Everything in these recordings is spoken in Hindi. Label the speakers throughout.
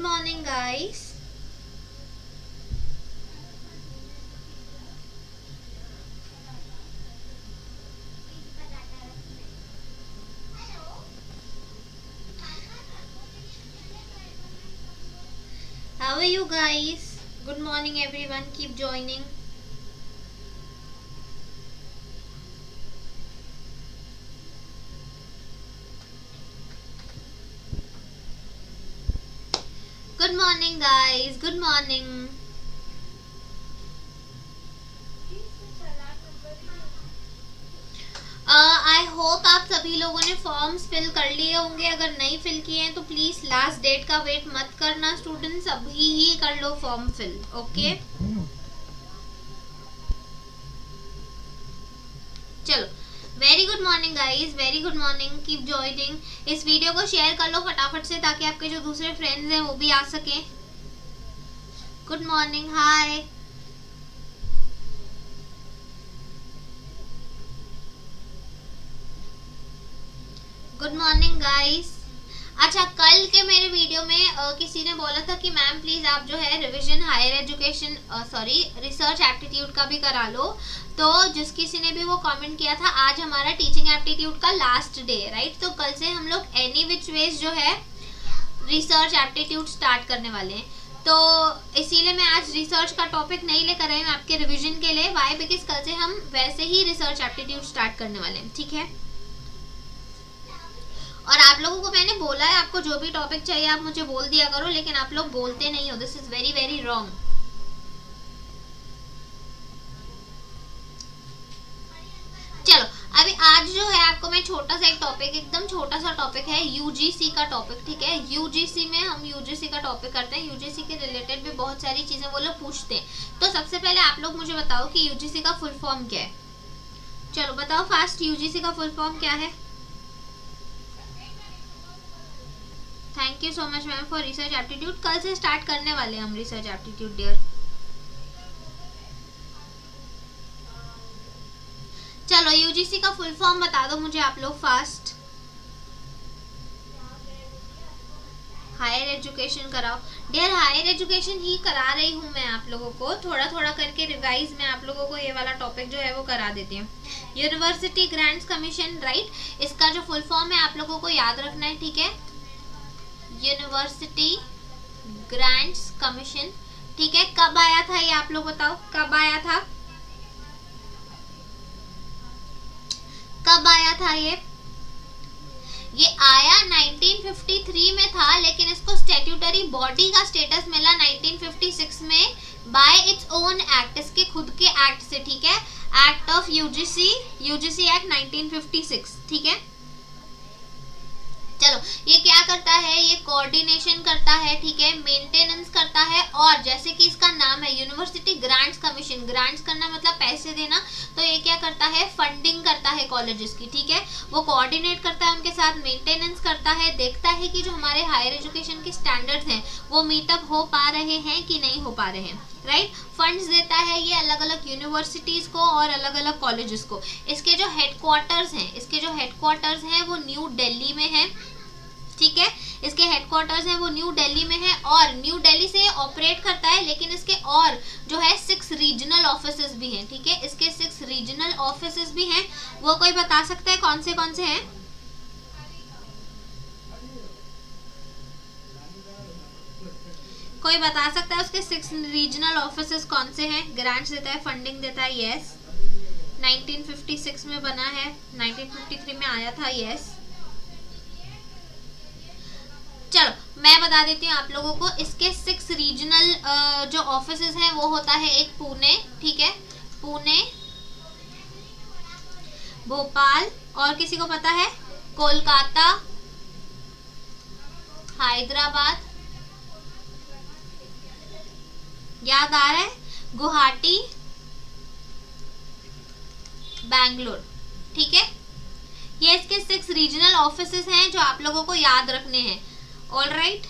Speaker 1: morning, guys. How are you guys? Good morning, everyone. Keep joining. Good morning, guys. Good morning. I hope आप सभी लोगों ने फॉर्म्स फिल कर लिए होंगे. अगर नहीं फिल किए हैं तो प्लीज लास्ट डेट का वेट मत करना स्टूडेंट्स, अभी ही कर लो फॉर्म फिल. ओके चलो. Very good morning guys, very good morning. Keep joining. इस वीडियो को शेयर कर लो फटाफट से ताकि आपके जो दूसरे फ्रेंड्स हैं वो भी आ सकें. Good morning. Hi. Good morning guys. अच्छा, कल के मेरे वीडियो में किसी ने बोला था कि मैम प्लीज आप जो है revision higher education research aptitude का भी करा लो. तो जिस किसी ने भी वो कमेंट किया था, आज हमारा टीचिंग एप्टीट्यूड का लास्ट डे राइट. तो कल से हम लोग एनी विच वेज जो है रिसर्च एप्टीट्यूड स्टार्ट करने वाले हैं. तो इसीलिए मैं आज रिसर्च का टॉपिक नहीं लेकर आई हूँ आपके रिविजन के लिए. वाई? बिकॉज कल से हम वैसे ही रिसर्च एप्टीट्यूड स्टार्ट करने वाले हैं. ठीक है. और आप लोगों को मैंने बोला है आपको जो भी टॉपिक चाहिए आप मुझे बोल दिया करो, लेकिन आप लोग बोलते नहीं हो. This is very very wrong. चलो, अभी आज जो है आपको मैं छोटा सा एक टॉपिक, एकदम छोटा सा टॉपिक है यूजीसी का टॉपिक. ठीक है. यूजीसी में हम यूजीसी का टॉपिक करते हैं. यूजीसी के रिलेटेड भी बहुत सारी चीजें वो लोग पूछते हैं. तो सबसे पहले आप लोग मुझे बताओ कि यूजीसी का फुल फॉर्म क्या है. चलो बताओ फास्ट, यूजीसी का फुल फॉर्म क्या है. Thank you so much ma'am for research aptitude. कल से स्टार्ट करने वाले हैं हम रिसर्च एप्टीट्यूड डियर. चलो यूजीसी का फुल फॉर्म बता दो मुझे आप लोग फास्ट. हायर एजुकेशन कराओ डियर. हायर एजुकेशन ही करा रही हूँ मैं आप लोगों को. थोड़ा थोड़ा करके रिवाइज में आप लोगों को ये वाला टॉपिक जो है वो करा देती हूँ. University grants commission right. इसका जो फुल फॉर्म है आप लोगों को याद रखना है. ठीक है. University grants commission. ठीक है. कब आया था ये आप लोग बताओ, कब आया था, कब आया था ये आया 1953 में था, लेकिन इसको स्टैट्यूटरी बॉडी का स्टेटस मिला 1956 में बाय इट्स ओन एक्ट, इसके खुद के एक्ट से. ठीक है. Act of UGC, UGC act 1956. ठीक है. चलो, ये क्या करता है, ये कोऑर्डिनेशन करता है. ठीक है. मेंटेनेंस करता है. और जैसे कि इसका नाम है यूनिवर्सिटी ग्रांट्स कमीशन, ग्रांट्स करना मतलब पैसे देना. तो ये क्या करता है, फंडिंग करता है कॉलेजेस की. ठीक है. वो कोऑर्डिनेट करता है उनके साथ, मेंटेनेंस करता है, देखता है कि जो हमारे हायर एजुकेशन के स्टैंडर्ड्स हैं वो मीटअप हो पा रहे हैं कि नहीं हो पा रहे हैं. राइट. फंड्स देता है ये अलग अलग यूनिवर्सिटीज को और अलग अलग कॉलेजेस को. इसके जो हेडक्वार्टर्स हैं, इसके जो हेडक्वार्टर्स हैं वो न्यू दिल्ली में है. ठीक है. इसके हेडक्वार्टर्स हैं वो न्यू दिल्ली में है और न्यू दिल्ली से ऑपरेट करता है. लेकिन इसके और जो है 6 रीजनल ऑफिसेस भी हैं. ठीक है. इसके 6 रीजनल ऑफिसेस भी हैं. वो कोई बता सकता है कौन से हैं. कोई बता सकता है उसके 6 रीजनल ऑफिसेस कौन से हैं. ग्रांट्स देता है, फंडिंग देता है. यस. 1956 में बना है, 1953 में आया था. यस. चलो मैं बता देती हूँ आप लोगों को. इसके 6 रीजनल जो ऑफिसेस हैं वो होता है एक पुणे. ठीक है. पुणे, भोपाल, और किसी को पता है, कोलकाता, हैदराबाद, याद आ रहा है, गुवाहाटी, बैंगलोर. ठीक है. ये इसके 6 रीजनल ऑफिसेस हैं जो आप लोगों को याद रखने हैं. All right.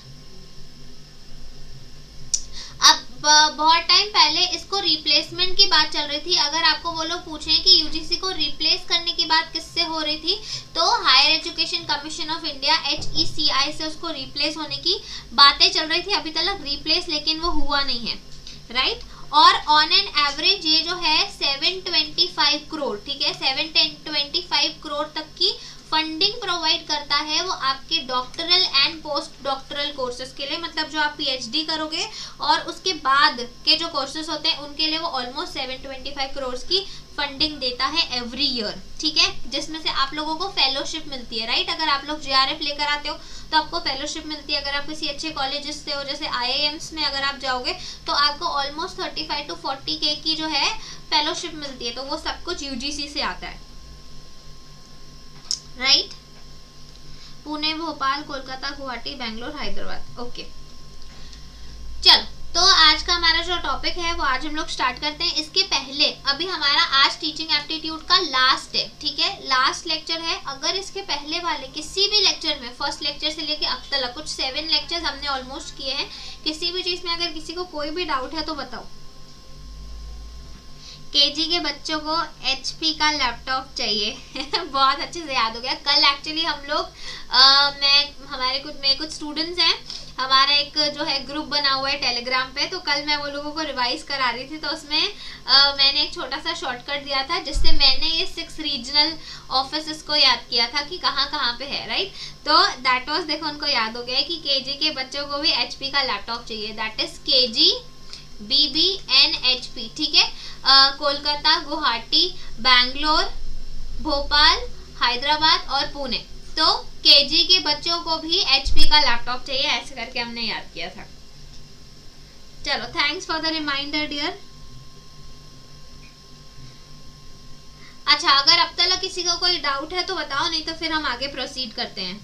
Speaker 1: अब बहुत टाइम पहले इसको रिप्लेसमेंट की बात चल रही थी। अगर आपको वो लोग पूछें कि यूजीसी को रिप्लेस करने की बात किससे हो रही थी, तो higher education commission of India HECI से उसको रिप्लेस होने की बातें चल रही थी। अभी तक रिप्लेस लेकिन वो हुआ नहीं है, राइट। और ऑन एन एवरेज ये जो है 725 करोड़, ठीक है, 725 करोड़ तक की फंडिंग प्रोवाइड करता है वो आपके doctoral and post doctoral courses के लिए। मतलब जो आप PhD करोगे और उसके बाद के जो कोर्सेज होते हैं उनके लिए वो ऑलमोस्ट 725 करोड़ की फंडिंग देता है एवरी ईयर, ठीक है, जिसमें से आप लोगों को फेलोशिप मिलती है, राइट। अगर आप लोग JRF लेकर आते हो तो आपको फेलोशिप मिलती है। अगर आप किसी अच्छे कॉलेजेस से हो, जैसे IIMs में अगर आप जाओगे तो आपको ऑलमोस्ट 35 to 40K की जो है फेलोशिप मिलती है। तो वो सब कुछ UGC से आता है, राइट। पुणे, भोपाल, कोलकाता, गुवाहाटी, बेंगलोर, हैदराबाद, ओके। चलो, तो आज का हमारा जो टॉपिक है वो आज हम लोग स्टार्ट करते हैं। इसके पहले अभी हमारा आज टीचिंग एप्टीट्यूड का लास्ट है, ठीक है, लास्ट लेक्चर है। अगर इसके पहले वाले किसी भी लेक्चर में, फर्स्ट लेक्चर से लेके अब तक कुछ 7 लेक्चर्स हमने ऑलमोस्ट किए हैं, किसी भी चीज में अगर किसी को कोई भी डाउट है तो बताओ। KG के बच्चों को HP का लैपटॉप चाहिए बहुत अच्छे से याद हो गया। कल एक्चुअली हम लोग मेरे कुछ स्टूडेंट्स हैं, हमारा एक जो है ग्रुप बना हुआ है टेलीग्राम पे, तो कल मैं वो लोगों को रिवाइज करा रही थी। तो उसमें मैंने एक छोटा सा शॉर्टकट दिया था जिससे मैंने ये 6 रीजनल ऑफिस को याद किया था कि कहाँ कहाँ पे है, राइट। तो दैट वाज, देखो उनको याद हो गया है कि KG के बच्चों को भी HP का लैपटॉप चाहिए, दैट इज KG BBNHP, ठीक है। कोलकाता, गुवाहाटी, बैंगलोर, भोपाल, हैदराबाद और पुणे। तो KG के बच्चों को भी HP का लैपटॉप चाहिए, ऐसे करके हमने याद किया था। चलो, thanks for the reminder dear. अच्छा, अगर अब तक किसी को कोई डाउट है तो बताओ, नहीं तो फिर हम आगे प्रोसीड करते हैं।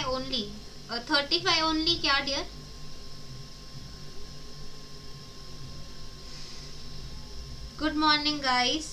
Speaker 1: ओनली 35 ओनली क्या डियर? Good morning guys.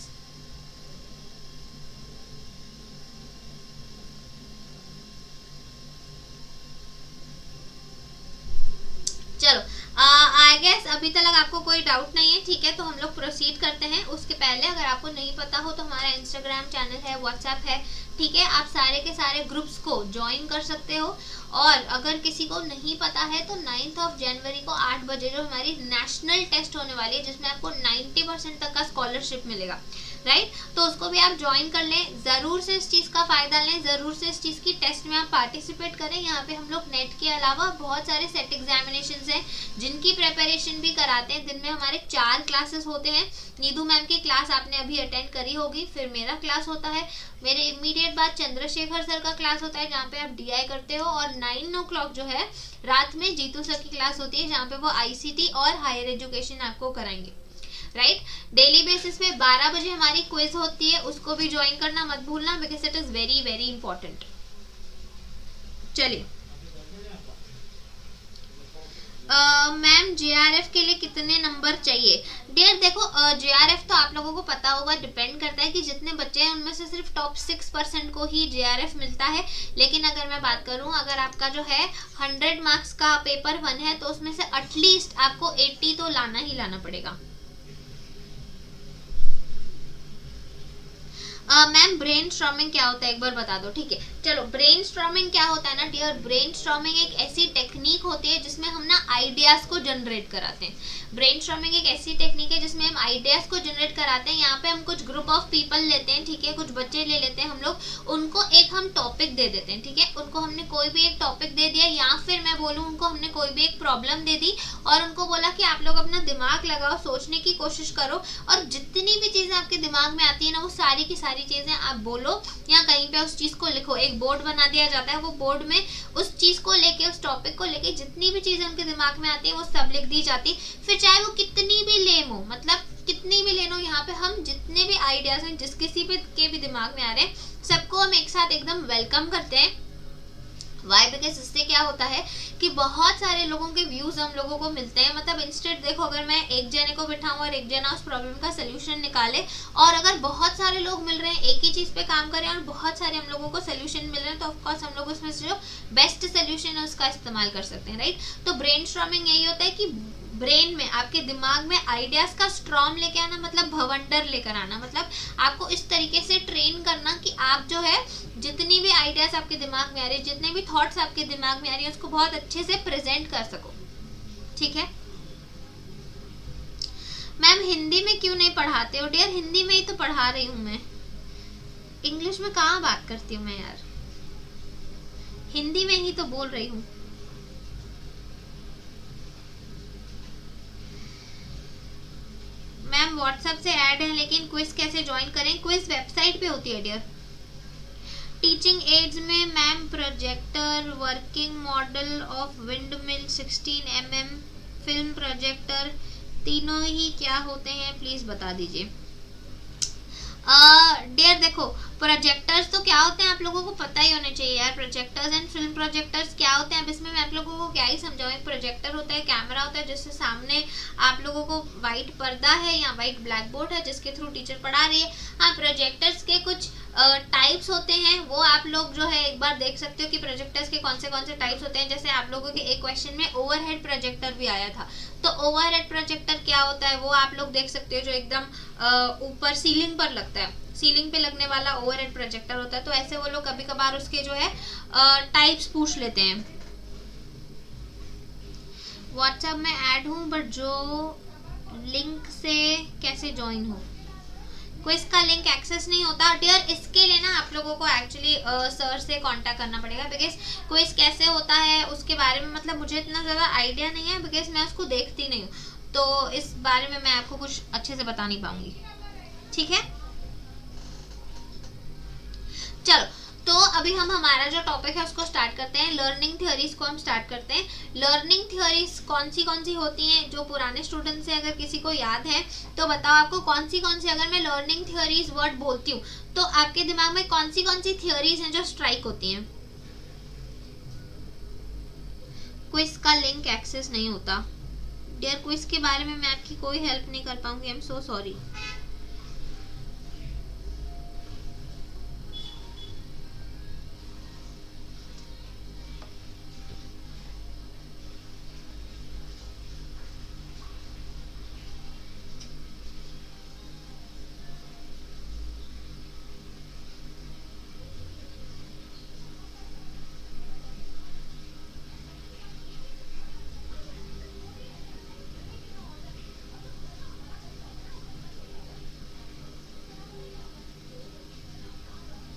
Speaker 1: चलो, आई गेस अभी तक आपको कोई डाउट नहीं है, ठीक है। तो हम लोग प्रोसीड करते हैं। उसके पहले अगर आपको नहीं पता हो तो हमारा इंस्टाग्राम चैनल है, व्हाट्सएप है, ठीक है। आप सारे के सारे ग्रुप्स को ज्वाइन कर सकते हो। और अगर किसी को नहीं पता है तो 9 जनवरी को 8 बजे जो हमारी नेशनल टेस्ट होने वाली है, जिसमें आपको 90% तक का स्कॉलरशिप मिलेगा, राइट। तो उसको भी आप ज्वाइन कर लें, ज़रूर से इस चीज़ का फ़ायदा लें, ज़रूर से इस चीज़ की टेस्ट में आप पार्टिसिपेट करें। यहाँ पे हम लोग नेट के अलावा बहुत सारे सेट एग्जामिनेशंस हैं जिनकी प्रिपरेशन भी कराते हैं। दिन में हमारे 4 क्लासेस होते हैं। नीदू मैम की क्लास आपने अभी अटेंड करी होगी, फिर मेरा क्लास होता है, मेरे इमीडिएट बाद चंद्रशेखर सर का क्लास होता है जहाँ पे आप DI करते हो, और 9 o'clock जो है रात में जीतू सर की क्लास होती है जहाँ पे वो ICT और हायर एजुकेशन आपको कराएंगे, राइट। डेली बेसिस पे 12 बजे हमारी क्विज होती है, उसको भी ज्वाइन करना मत भूलना, because it is very very important. चलिए, मैम JRF के लिए कितने नंबर चाहिए? डियर देखो, JRF तो आप लोगों को पता होगा, डिपेंड करता है कि जितने बच्चे हैं उनमें से सिर्फ टॉप 6% को ही JRF मिलता है। लेकिन अगर मैं बात करूं, अगर आपका जो है 100 मार्क्स का पेपर 1 है तो उसमें से एटलीस्ट आपको 80 तो लाना ही लाना पड़ेगा। मैम ब्रेन स्ट्रॉमिंग क्या होता है एक बार बता दो, ठीक है। चलो, ब्रेन स्ट्रॉमिंग क्या होता है ना डियर, ब्रेन स्ट्रॉमिंग एक ऐसी टेक्निक होती है जिसमें हम ना आइडियाज को जनरेट कराते हैं। ब्रेन स्ट्रॉमिंग एक ऐसी टेक्निक है जिसमें हम आइडियाज को जनरेट कराते हैं। यहाँ पे हम कुछ ग्रुप ऑफ पीपल लेते हैं, ठीक है, कुछ बच्चे ले लेते हैं हम लोग, उनको एक हम टॉपिक दे देते हैं, ठीक है। उनको हमने कोई भी एक टॉपिक दे दिया, या फिर मैं बोलूँ उनको हमने कोई भी एक प्रॉब्लम दे दी और उनको बोला कि आप लोग अपना दिमाग लगाओ, सोचने की कोशिश करो, और जितनी भी चीजें आपके दिमाग में आती है ना वो सारी की सारी चीजें आप बोलो या कहीं पे उस चीज को लिखो। एक बोर्ड बना दिया जाता है, वो बोर्ड में उस चीज को लेके, उस टॉपिक को लेके जितनी भी चीजें उनके दिमाग में आती है वो सब लिख दी जाती। फिर चाहे वो कितनी भी लेम हो, मतलब कितनी भी लेनो, यहाँ पे हम जितने भी आइडियाज हैं जिस किसी पे के भी दिमाग में आ रहे हैं सबको हम एक साथ एकदम वेलकम करते हैं वाई, बिकॉज इससे क्या होता है कि बहुत सारे लोगों के व्यूज हम लोगों को मिलते हैं। मतलब इंस्टेंट देखो, अगर मैं एक जने को बिठाऊं और एक जना उस प्रॉब्लम का सोल्यूशन निकाले, और अगर बहुत सारे लोग मिल रहे हैं एक ही चीज पे काम करें और बहुत सारे हम लोगों को सोल्यूशन मिल रहे हैं, तो ऑफकोर्स हम लोग उसमें से जो बेस्ट सोल्यूशन है उसका इस्तेमाल कर सकते हैं, राइट। तो ब्रेनस्टॉर्मिंग यही होता है कि ब्रेन में, आपके दिमाग में आइडियाज का स्ट्रॉम लेके आना, मतलब भवंडर लेकर आना, मतलब आपको इस तरीके से ट्रेन करना कि आप जो है जितनी भी आइडियाज आपके दिमाग में आ रही है, जितने भी थॉट्स आपके दिमाग में आ रही है, उसको बहुत अच्छे से प्रेजेंट कर सको, ठीक है। मैम हिंदी में क्यों नहीं पढ़ाते हो? डियर हिंदी में ही तो पढ़ा रही हूँ मैं, इंग्लिश में कहाँ बात करती हूँ मैं यार, हिंदी में ही तो बोल रही हूँ। मैम व्हाट्सएप से ऐड है लेकिन क्विज कैसे ज्वाइन करें? क्विज वेबसाइट पे होती है डियर। टीचिंग एड्स में ma'am projector, working model of wind mill, 16 mm film projector, तीनों ही क्या होते हैं प्लीज बता दीजिए। डियर देखो, प्रोजेक्टर्स तो क्या होते हैं आप लोगों को पता ही होना चाहिए यार। प्रोजेक्टर्स एंड फिल्म प्रोजेक्टर्स क्या होते हैं, अब इसमें मैं आप लोगों को क्या ही समझाऊं। एक प्रोजेक्टर होता है, कैमरा होता है, जिससे सामने आप लोगों को वाइट पर्दा है या वाइट ब्लैक बोर्ड है जिसके थ्रू टीचर पढ़ा रही है। हाँ, प्रोजेक्टर्स के कुछ टाइप्स होते हैं, वो आप लोग जो है एक बार देख सकते हो कि प्रोजेक्टर्स के कौन से टाइप्स होते हैं। जैसे आप लोगों के एक क्वेश्चन में ओवरहेड प्रोजेक्टर भी आया था, तो ओवरहेड प्रोजेक्टर क्या होता है वो आप लोग देख सकते हो, जो एकदम ऊपर सीलिंग पर लगता है, सीलिंग पे लगने वाला ओवरहेड प्रोजेक्टर होता है। तो ऐसे वो लोग कभी कभार उसके जो है टाइप्स पूछ लेते हैं। व्हाट्सएप में ऐड हूँ बट जो लिंक से कैसे ज्वाइन हो? क्विज का लिंक एक्सेस नहीं होता डियर। इसके लिए ना आप लोगों को एक्चुअली सर से कांटेक्ट करना पड़ेगा, बिकॉज क्विज कैसे होता है उसके बारे में मतलब मुझे इतना ज़्यादा आइडिया नहीं है, बिकॉज मैं उसको देखती नहीं हूँ, तो इस बारे में मैं आपको कुछ अच्छे से बता नहीं पाऊंगी, ठीक है। चलो, तो अभी हम हमारा जो टॉपिक है उसको स्टार्ट करते हैं। लर्निंग थ्योरीज को हम स्टार्ट करते हैं। लर्निंग थ्योरीज कौन सी होती हैं, जो पुराने स्टूडेंट से अगर किसी को याद है तो बताओ आपको कौन सी अगर मैं लर्निंग थ्योरीज वर्ड बोलती हूँ तो आपके दिमाग में कौन सी थ्योरीज हैं जो स्ट्राइक होती हैं? क्विज का लिंक एक्सेस नहीं होता डियर, क्विज के बारे में मैं आपकी कोई हेल्प नहीं कर पाऊंगी, I am so sorry.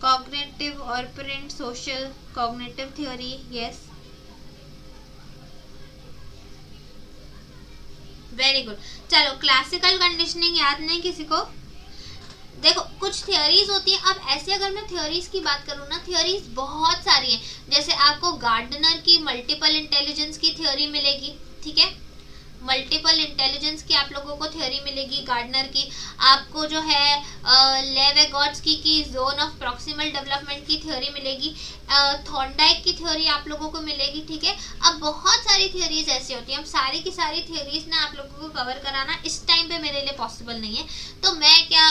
Speaker 1: Cognitive operant social cognitive theory, yes very good. चलो, क्लासिकल कंडीशनिंग याद नहीं किसी को? देखो, कुछ थ्योरीज होती है। अब ऐसे अगर मैं थ्योरीज की बात करूँ ना, थ्योरीज बहुत सारी हैं। जैसे आपको गार्डनर की मल्टीपल इंटेलिजेंस की थ्योरी मिलेगी, ठीक है, मल्टीपल इंटेलिजेंस की आप लोगों को थ्योरी मिलेगी गार्डनर की। आपको जो है लेवेगॉट्स्की की जोन ऑफ प्रॉक्सिमल डेवलपमेंट की थ्योरी मिलेगी, थॉर्नडाइक की थ्योरी आप लोगों को मिलेगी, ठीक है। अब बहुत सारी थ्योरीज ऐसी होती हैं, अब सारी की सारी थ्योरीज ना आप लोगों को कवर कराना इस टाइम पे मेरे लिए पॉसिबल नहीं है। तो मैं क्या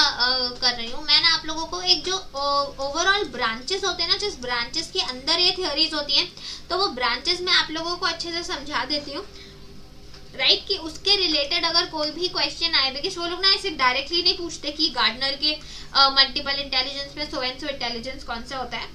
Speaker 1: कर रही हूँ, मैं ना आप लोगों को एक जो ओवरऑल ब्रांचेस होते हैं ना, जिस ब्रांचेस के अंदर ये थ्योरीज होती हैं, तो वो ब्रांचेस मैं आप लोगों को अच्छे से समझा देती हूँ, राइट, कि उसके रिलेटेड अगर कोई भी क्वेश्चन आए, बिकॉज वो लोग ना ऐसे डायरेक्टली नहीं पूछते कि गार्डनर के मल्टीपल इंटेलिजेंस में सो एंड सो इंटेलिजेंस कौन सा होता है।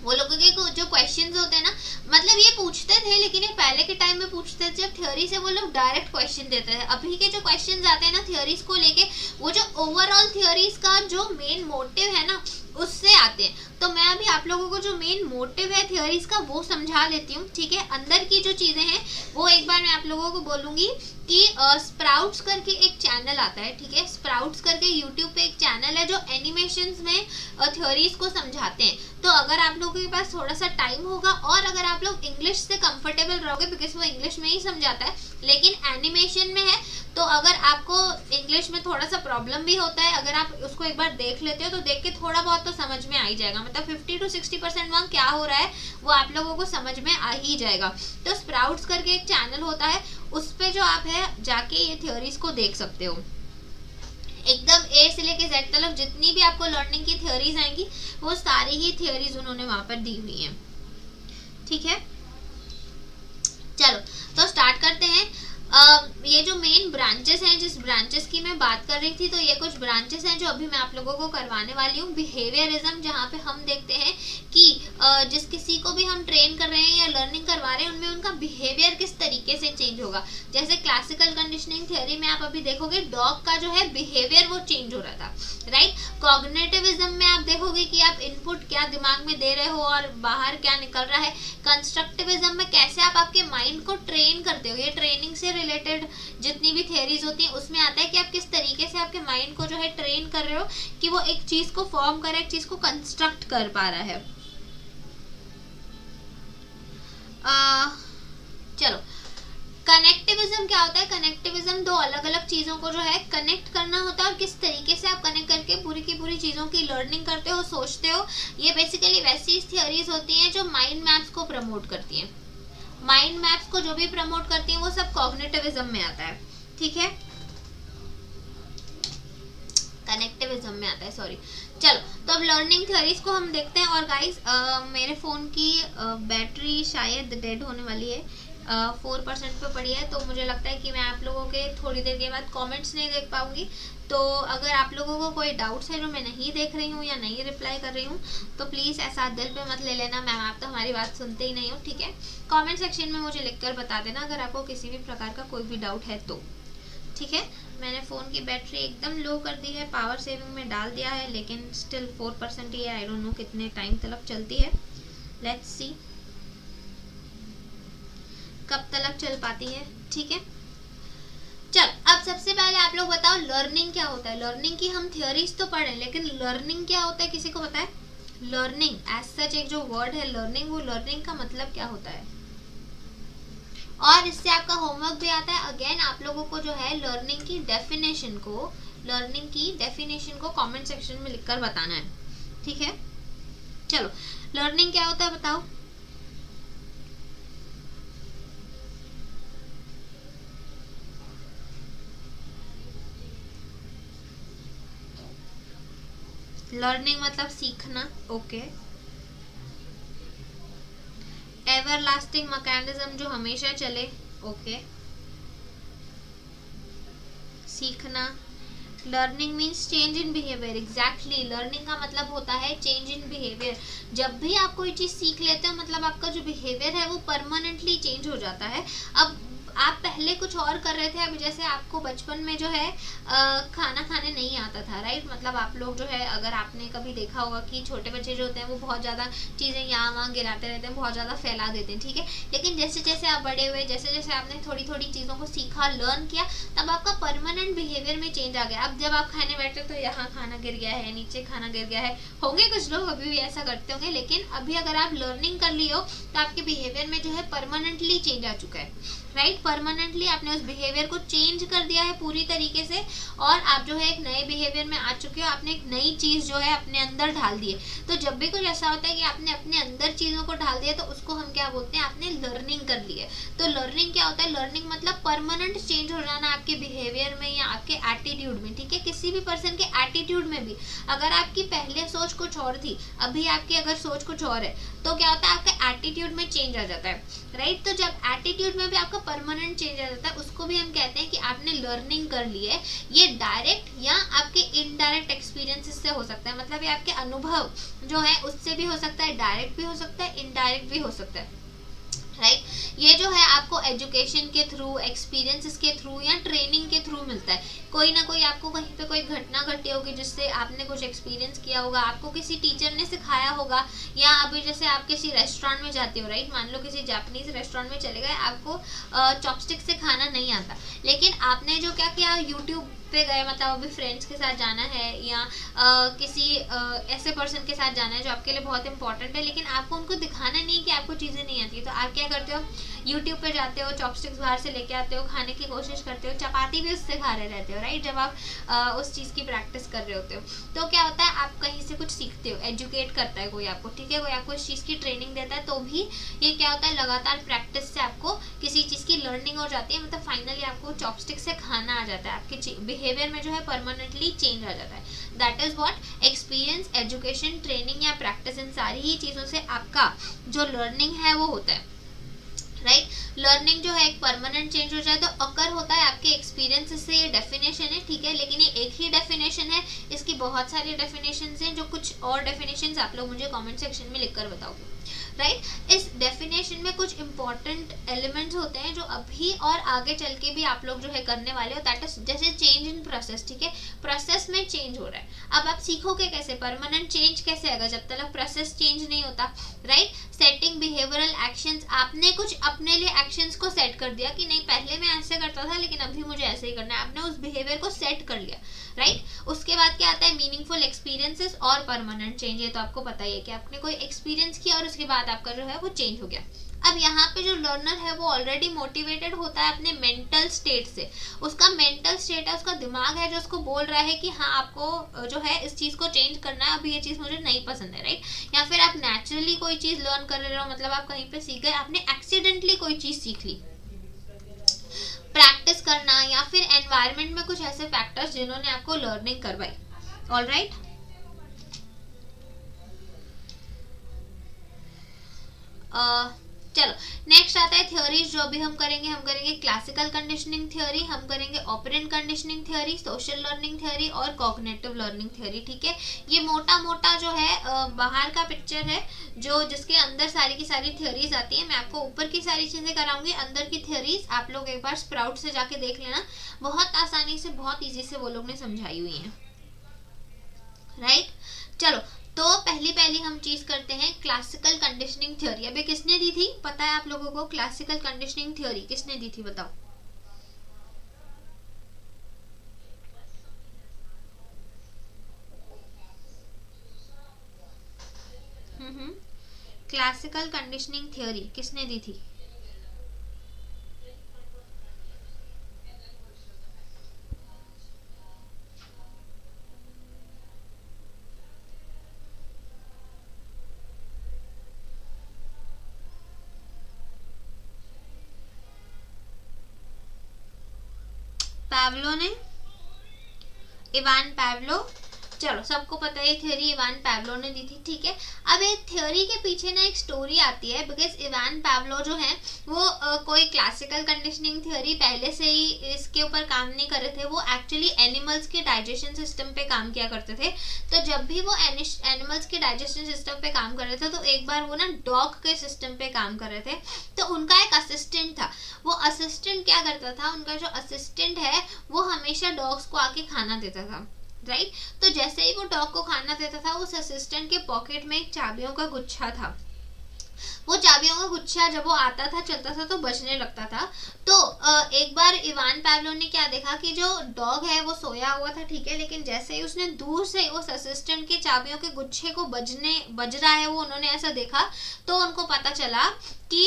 Speaker 1: वो लोगों के जो क्वेश्चंस होते हैं ना, मतलब ये पूछते थे, लेकिन ये पहले के टाइम में पूछते थे जब थ्योरी से वो लोग डायरेक्ट क्वेश्चन देते थे। अभी के जो क्वेश्चंस आते हैं ना थ्योरीज को लेके, वो जो ओवरऑल थ्योरीज का जो मेन मोटिव है ना उससे आते हैं। तो मैं अभी आप लोगों को जो मेन मोटिव है थ्योरीज का वो समझा लेती हूँ, ठीक है। अंदर की जो चीजें हैं वो एक बार मैं आप लोगों को बोलूंगी कि स्प्राउट्स करके एक चैनल आता है, ठीक है, स्प्राउट्स करके यूट्यूब पे एक चैनल है जो एनिमेशंस में थ्योरीज को समझाते हैं। तो अगर आप लोगों के पास थोड़ा सा टाइम होगा और अगर आप लोग इंग्लिश से कंफर्टेबल रहोगे, बिकॉज वो इंग्लिश में ही समझाता है लेकिन एनिमेशन में है, तो अगर आपको इंग्लिश में थोड़ा सा प्रॉब्लम भी होता है, अगर आप उसको एक बार देख लेते हो तो देख के थोड़ा बहुत तो समझ में आ ही जाएगा, मतलब 50 to 60% वहाँ क्या हो रहा है वो आप लोगों को समझ में आ ही जाएगा। तो स्प्राउट्स करके एक चैनल होता है, उस पे जो आप है जाके ये थ्योरीज को देख सकते हो। एकदम ए से लेके जेड तक जितनी भी आपको लर्निंग की थ्योरीज आएंगी वो सारी ही थ्योरीज उन्होंने वहां पर दी हुई हैं, ठीक है। चलो तो स्टार्ट करते हैं। ये जो मेन ब्रांचेस हैं, जिस ब्रांचेस की मैं बात कर रही थी, तो ये कुछ ब्रांचेस हैं जो अभी मैं आप लोगों को करवाने वाली हूँ। बिहेवियरिज्म, जहाँ पे हम देखते हैं कि जिस किसी को भी हम ट्रेन कर रहे हैं या लर्निंग करवा रहे हैं उनमें उनका बिहेवियर किस तरीके से चेंज होगा। जैसे क्लासिकल कंडीशनिंग थ्योरी में आप अभी देखोगे डॉग का जो है बिहेवियर वो चेंज हो रहा था, राइट। कॉग्निटिविज्म में आप देखोगे कि आप इनपुट क्या दिमाग में दे रहे हो और बाहर क्या निकल रहा है। कंस्ट्रक्टिविज्म में कैसे आप आपके माइंड को ट्रेन करते हो, ये ट्रेनिंग से रिलेटेड जितनी भी थ्योरीज होती हैं उसमें आता है कि आप किस तरीके से आपके माइंड को जो है ट्रेन कर रहे हो कि वो एक चीज को फॉर्म करे, एक चीज को कंस्ट्रक्ट कर पा रहा है। चलो कनेक्टिविज्म क्या होता है। कनेक्टिविज्म दो अलग अलग चीजों को जो है कनेक्ट करना होता है और किस तरीके से आप कनेक्ट करके पूरी की पूरी चीजों की लर्निंग करते हो, सोचते हो। ये बेसिकली वैसी थ्योरीज होती हैं जो माइंड मैप्स को प्रमोट करती हैं। माइंड मैप्स को जो भी प्रमोट करती हैं वो सब कॉग्निटिविज्म में आता है, ठीक है, कनेक्टिविज्म में आता है, सॉरी। चलो तो अब लर्निंग थ्योरीज को हम देखते हैं। और गाइस मेरे फोन की बैटरी शायद डेड होने वाली है, 4% पे पड़ी है, तो मुझे लगता है कि मैं आप लोगों के थोड़ी देर के बाद कमेंट्स नहीं देख पाऊंगी। तो अगर आप लोगों को कोई डाउट्स है जो मैं नहीं देख रही हूँ या नहीं रिप्लाई कर रही हूँ तो प्लीज़ ऐसा दिल पे मत ले लेना, मैम आप तो हमारी बात सुनते ही नहीं हो, ठीक है। कमेंट सेक्शन में मुझे लिखकर बता देना अगर आपको किसी भी प्रकार का कोई भी डाउट है तो, ठीक है। मैंने फ़ोन की बैटरी एकदम लो कर दी है, पावर सेविंग में डाल दिया है, लेकिन स्टिल 4% ही है। आई डोंट नो कितने टाइम तक चलती है, लेट्स सी कब तक चल पाती है, ठीक है। चल अब सबसे पहले आप लोग बताओ लर्निंग क्या होता है। लर्निंग की हम थ्योरीज तो पढ़े, लेकिन लर्निंग क्या होता है किसी को पता है? लर्निंग एज सच एक जो वर्ड है लर्निंग, वो लर्निंग का मतलब क्या होता है? और इससे आपका होमवर्क भी आता है। अगेन आप लोगों को जो है लर्निंग की डेफिनेशन को कमेंट सेक्शन में लिखकर बताना है, ठीक है। चलो लर्निंग क्या होता है बताओ। लर्निंग मतलब सीखना, ओके। एवरलास्टिंग मैकेनिज्म जो हमेशा चले, ओके। सीखना। Learning means change in behaviour, exactly. Learning का मतलब होता है चेंज इन बिहेवियर। जब भी आप कोई चीज सीख लेते हो मतलब आपका जो बिहेवियर है वो परमानेंटली चेंज हो जाता है। अब आप पहले कुछ और कर रहे थे, अभी जैसे आपको बचपन में जो है खाना खाने नहीं आता था, राइट। मतलब आप लोग जो है अगर आपने कभी देखा होगा कि छोटे बच्चे जो होते हैं वो बहुत ज़्यादा चीज़ें यहाँ वहाँ गिराते रहते हैं, बहुत ज़्यादा फैला देते हैं, ठीक है। लेकिन जैसे जैसे आप बड़े हुए, जैसे जैसे आपने थोड़ी थोड़ी चीज़ों को सीखा, लर्न किया, तब आपका परमानेंट बिहेवियर में चेंज आ गया। अब जब आप खाने बैठे तो यहाँ खाना गिर गया है, नीचे खाना गिर गया है, होंगे कुछ लोग अभी भी ऐसा करते होंगे, लेकिन अभी अगर आप लर्निंग कर ली हो तो आपके बिहेवियर में जो है परमानेंटली चेंज आ चुका है, राइट। परमानेंटली आपने उस बिहेवियर को चेंज कर दिया है पूरी तरीके से, और आप जो है एक नए बिहेवियर में आ चुके हो। आपने एक नई चीज जो है अपने अंदर ढाल दी है। तो जब भी कुछ ऐसा होता है कि आपने अपने अंदर चीजों को ढाल दिया तो उसको हम क्या बोलते हैं? आपने लर्निंग कर ली है। तो लर्निंग क्या होता है? लर्निंग मतलब परमानेंट चेंज हो जाना आपके बिहेवियर में या आपके एटीट्यूड में, ठीक है। किसी भी पर्सन के एटीट्यूड में भी, अगर आपकी पहले सोच कुछ और थी, अभी आपकी अगर सोच कुछ और है, तो क्या होता है? आपका एटीट्यूड में चेंज आ जाता है, राइट। तो जब एटीट्यूड में भी आपका परमानेंट चेंज आ जाता है, उसको भी हम कहते हैं कि आपने लर्निंग कर ली है। ये डायरेक्ट या आपके इनडायरेक्ट एक्सपीरियंसेस से हो सकता है, मतलब ये आपके अनुभव जो है उससे भी हो सकता है, डायरेक्ट भी हो सकता है, इनडायरेक्ट भी हो सकता है, राइट। ये जो है आपको एजुकेशन के थ्रू, एक्सपीरियंसेस के थ्रू या ट्रेनिंग के थ्रू मिलता है। कोई ना कोई आपको कहीं पे कोई घटना घटी होगी जिससे आपने कुछ एक्सपीरियंस किया होगा, आपको किसी टीचर ने सिखाया होगा, या अभी जैसे आप किसी रेस्टोरेंट में जाते हो, राइट। मान लो किसी जापानीज रेस्टोरेंट में चले गए, आपको चॉपस्टिक से खाना नहीं आता, लेकिन आपने जो क्या किया, यूट्यूब पे गए, मतलब अभी फ्रेंड्स के साथ जाना है या किसी ऐसे पर्सन के साथ जाना है जो आपके लिए बहुत इंपॉर्टेंट है, लेकिन आपको उनको दिखाना नहीं कि आपको चीज़ें नहीं आती, तो आप क्या करते हो? यूट्यूब पे जाते हो, चॉपस्टिक्स बाहर से लेके आते हो, खाने की कोशिश करते हो, चपाती भी उससे खा रहे रहते हो, राइट, जब आप उस चीज़ की प्रैक्टिस कर रहे होते हो। तो क्या होता है, आप कहीं से कुछ सीखते हो, एजुकेट करता है कोई आपको, ठीक है, कोई आपको इस चीज़ की ट्रेनिंग देता है, तो भी ये क्या होता है, लगातार प्रैक्टिस से आपको किसी चीज़ की लर्निंग हो जाती है, मतलब फाइनली आपको चॉपस्टिक से खाना आ जाता है, आपके बिहेवियर में जो है परमानेंटली चेंज आ जाता है। That is what experience, education, training या प्रैक्टिस, इन सारी ही चीज़ों से आपका जो लर्निंग है वो होता है, राइट। लर्निंग जो है एक परमानेंट चेंज हो जाए तो अकर होता है आपके एक्सपीरियंस से, ये डेफिनेशन है, ठीक है, लेकिन ये एक ही डेफिनेशन है, इसकी बहुत सारी डेफिनेशन हैं, जो कुछ और डेफिनेशन आप लोग मुझे कमेंट सेक्शन में लिखकर बताओगे, राइट। इस डेफिनेशन में कुछ इंपॉर्टेंट एलिमेंट्स होते हैं जो अभी और आगे चल के भी आप लोग जो है करने वाले हो, दैट इज जैसे चेंज इन प्रोसेस, ठीक है, प्रोसेस में चेंज हो रहा है, अब आप सीखोगे कैसे, परमानेंट चेंज कैसे आएगा जब तक प्रोसेस चेंज नहीं होता, राइट। सेटिंग बिहेवियरल एक्शंस, आपने कुछ अपने लिए एक्शंस को सेट कर दिया कि नहीं पहले मैं ऐसे करता था लेकिन अभी मुझे ऐसे ही करना है, आपने उस बिहेवियर को सेट कर लिया, राइट। उसके बाद क्या आता है, मीनिंगफुल एक्सपीरियंसेस और परमानेंट चेंज, ये तो आपको पता ही है कि आपने कोई एक्सपीरियंस किया और उसके बाद आपका जो है वो चेंज हो गया। अब यहाँ पे जो लर्नर है वो ऑलरेडी मोटिवेटेड होता है अपने मेंटल स्टेट से, उसका मेंटल स्टेट है, उसका दिमाग है जो उसको बोल रहा है कि हाँ आपको जो है इस चीज़ को चेंज करना है, अभी ये चीज़ मुझे नहीं पसंद है, राइट। या फिर आप नेचुरली कोई चीज़ लर्न कर रहे हो, मतलब आप कहीं पे सीख गए, आपने एक्सीडेंटली कोई चीज़ सीख ली, प्रैक्टिस करना, या फिर एनवायरनमेंट में कुछ ऐसे फैक्टर्स जिन्होंने आपको लर्निंग करवाई, ऑलराइट। चलो नेक्स्ट आता है थ्योरीज, जो अभी हम करेंगे क्लासिकल कंडीशनिंग थ्योरी, हम करेंगे operant conditioning theory, social learning theory और कॉग्निटिव लर्निंग थ्योरी, ठीक है। ये मोटा मोटा जो है बाहर का पिक्चर है, जो जिसके अंदर सारी की सारी थ्योरीज आती है। मैं आपको ऊपर की सारी चीजें कराऊंगी, अंदर की थ्योरीज आप लोग एक बार स्प्राउट से जाके देख लेना, बहुत आसानी से, बहुत ईजी से वो लोग ने समझाई हुई है, राइट। चलो तो पहली हम चीज करते हैं क्लासिकल कंडीशनिंग थ्योरी। अभी किसने दी थी पता है आप लोगों को, क्लासिकल कंडीशनिंग थ्योरी किसने दी थी बताओ। क्लासिकल कंडीशनिंग थ्योरी किसने दी थी? पावलो ने, इवान पावलो, चलो सबको पता है थ्योरी इवान पावलो ने दी थी, ठीक है। अब एक थ्योरी के पीछे ना एक स्टोरी आती है, बिकॉज इवान पावलो जो है वो कोई क्लासिकल कंडीशनिंग थ्योरी पहले से ही इसके ऊपर काम नहीं कर रहे थे, वो एक्चुअली एनिमल्स के डाइजेशन सिस्टम पे काम किया करते थे। तो जब भी वो एनिमल्स के डाइजेशन सिस्टम पे काम कर रहे थे तो एक बार वो ना डॉग के सिस्टम पे काम कर रहे थे, तो उनका एक असिस्टेंट था, वो असिस्टेंट क्या करता था, उनका जो असिस्टेंट है वो हमेशा डॉग्स को आके खाना देता था, राइट। तो जैसे ही वो डॉग को खाना देता था, उस असिस्टेंट के पॉकेट में एक चाबियों का गुच्छा था, वो चाबियों का गुच्छा जब वो आता था चलता था तो बजने लगता था। तो एक बार इवान पावलो ने क्या देखा कि जो डॉग है वो सोया हुआ था, ठीक है, लेकिन जैसे ही उसने दूर से उस असिस्टेंट के चाबियों के गुच्छे को बज रहा है, वो उन्होंने ऐसा देखा, तो उनको पता चला कि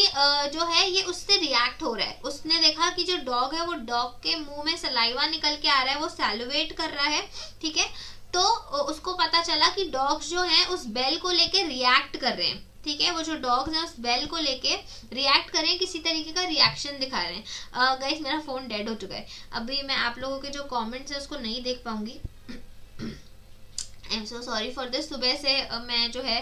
Speaker 1: जो है ये उससे रिएक्ट हो रहा है। उसने देखा कि जो डॉग है वो डॉग के मुंह में सलाइवा निकल के आ रहा है, वो सैलिवेट कर रहा है, ठीक है। तो उसको पता चला कि डॉग्स जो हैं उस बेल को लेके रिएक्ट कर रहे हैं, ठीक है, वो जो डॉग्स हैं उस बेल को लेके रिएक्ट कर रहे हैं, किसी तरीके का रिएक्शन दिखा रहे हैं। गाइस मेरा फोन डेड हो चुका है, अभी मैं आप लोगों के जो कमेंट्स हैं उसको नहीं देख पाऊंगी, I am so sorry for this. सुबह से मैं जो है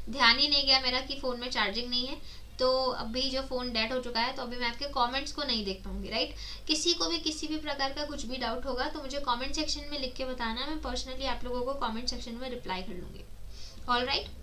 Speaker 1: ध्यान ही नहीं गया मेरा कि फ़ोन में चार्जिंग नहीं है, तो अभी जो फ़ोन डेड हो चुका है तो अभी मैं आपके कमेंट्स को नहीं देख पाऊंगी, राइट। किसी को भी किसी भी प्रकार का कुछ भी डाउट होगा तो मुझे कमेंट सेक्शन में लिख के बताना, मैं पर्सनली आप लोगों को कमेंट सेक्शन में रिप्लाई कर लूँगी, ऑल राइट।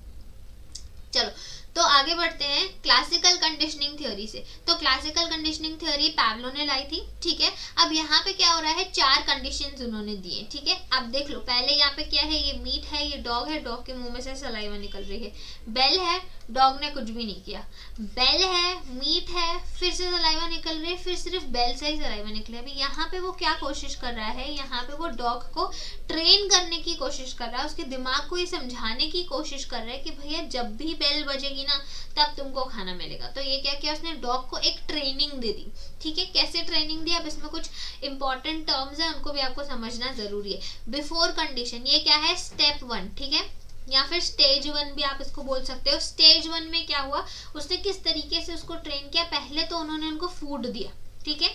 Speaker 1: चलो तो आगे बढ़ते हैं क्लासिकल कंडीशनिंग थ्योरी से। तो क्लासिकल कंडीशनिंग थ्योरी पावलो ने लाई थी, ठीक है। अब यहाँ पे क्या हो रहा है, 4 कंडीशंस उन्होंने दिए, ठीक है। अब देख लो, पहले यहाँ पे क्या है, ये मीट है, ये डॉग है, डॉग के मुंह में से सलाइवा निकल रही है, बेल है, डॉग ने कुछ भी नहीं किया। बेल है, मीट है, फिर से सलाइवा निकल रही है, फिर सिर्फ बेल से ही सलाइवा निकले। अभी यहाँ पे वो क्या कोशिश कर रहा है, यहाँ पे वो डॉग को ट्रेन करने की कोशिश कर रहा है, उसके दिमाग को ये समझाने की कोशिश कर रहा है कि भैया जब भी बेल बजेगी ना तब तुमको खाना मिलेगा। तो ये क्या किया उसने, डॉग को एक ट्रेनिंग दे दी। ठीक है, कैसे ट्रेनिंग दी, अब इसमें कुछ इंपॉर्टेंट टर्म्स है, उनको भी आपको समझना जरूरी है। बिफोर कंडीशन, ये क्या है, स्टेप 1, ठीक है, या फिर स्टेज 1 भी आप इसको बोल सकते हो। स्टेज 1 में क्या हुआ, उसने किस तरीके से उसको ट्रेन किया, पहले तो उन्होंने उनको फूड दिया। ठीक है,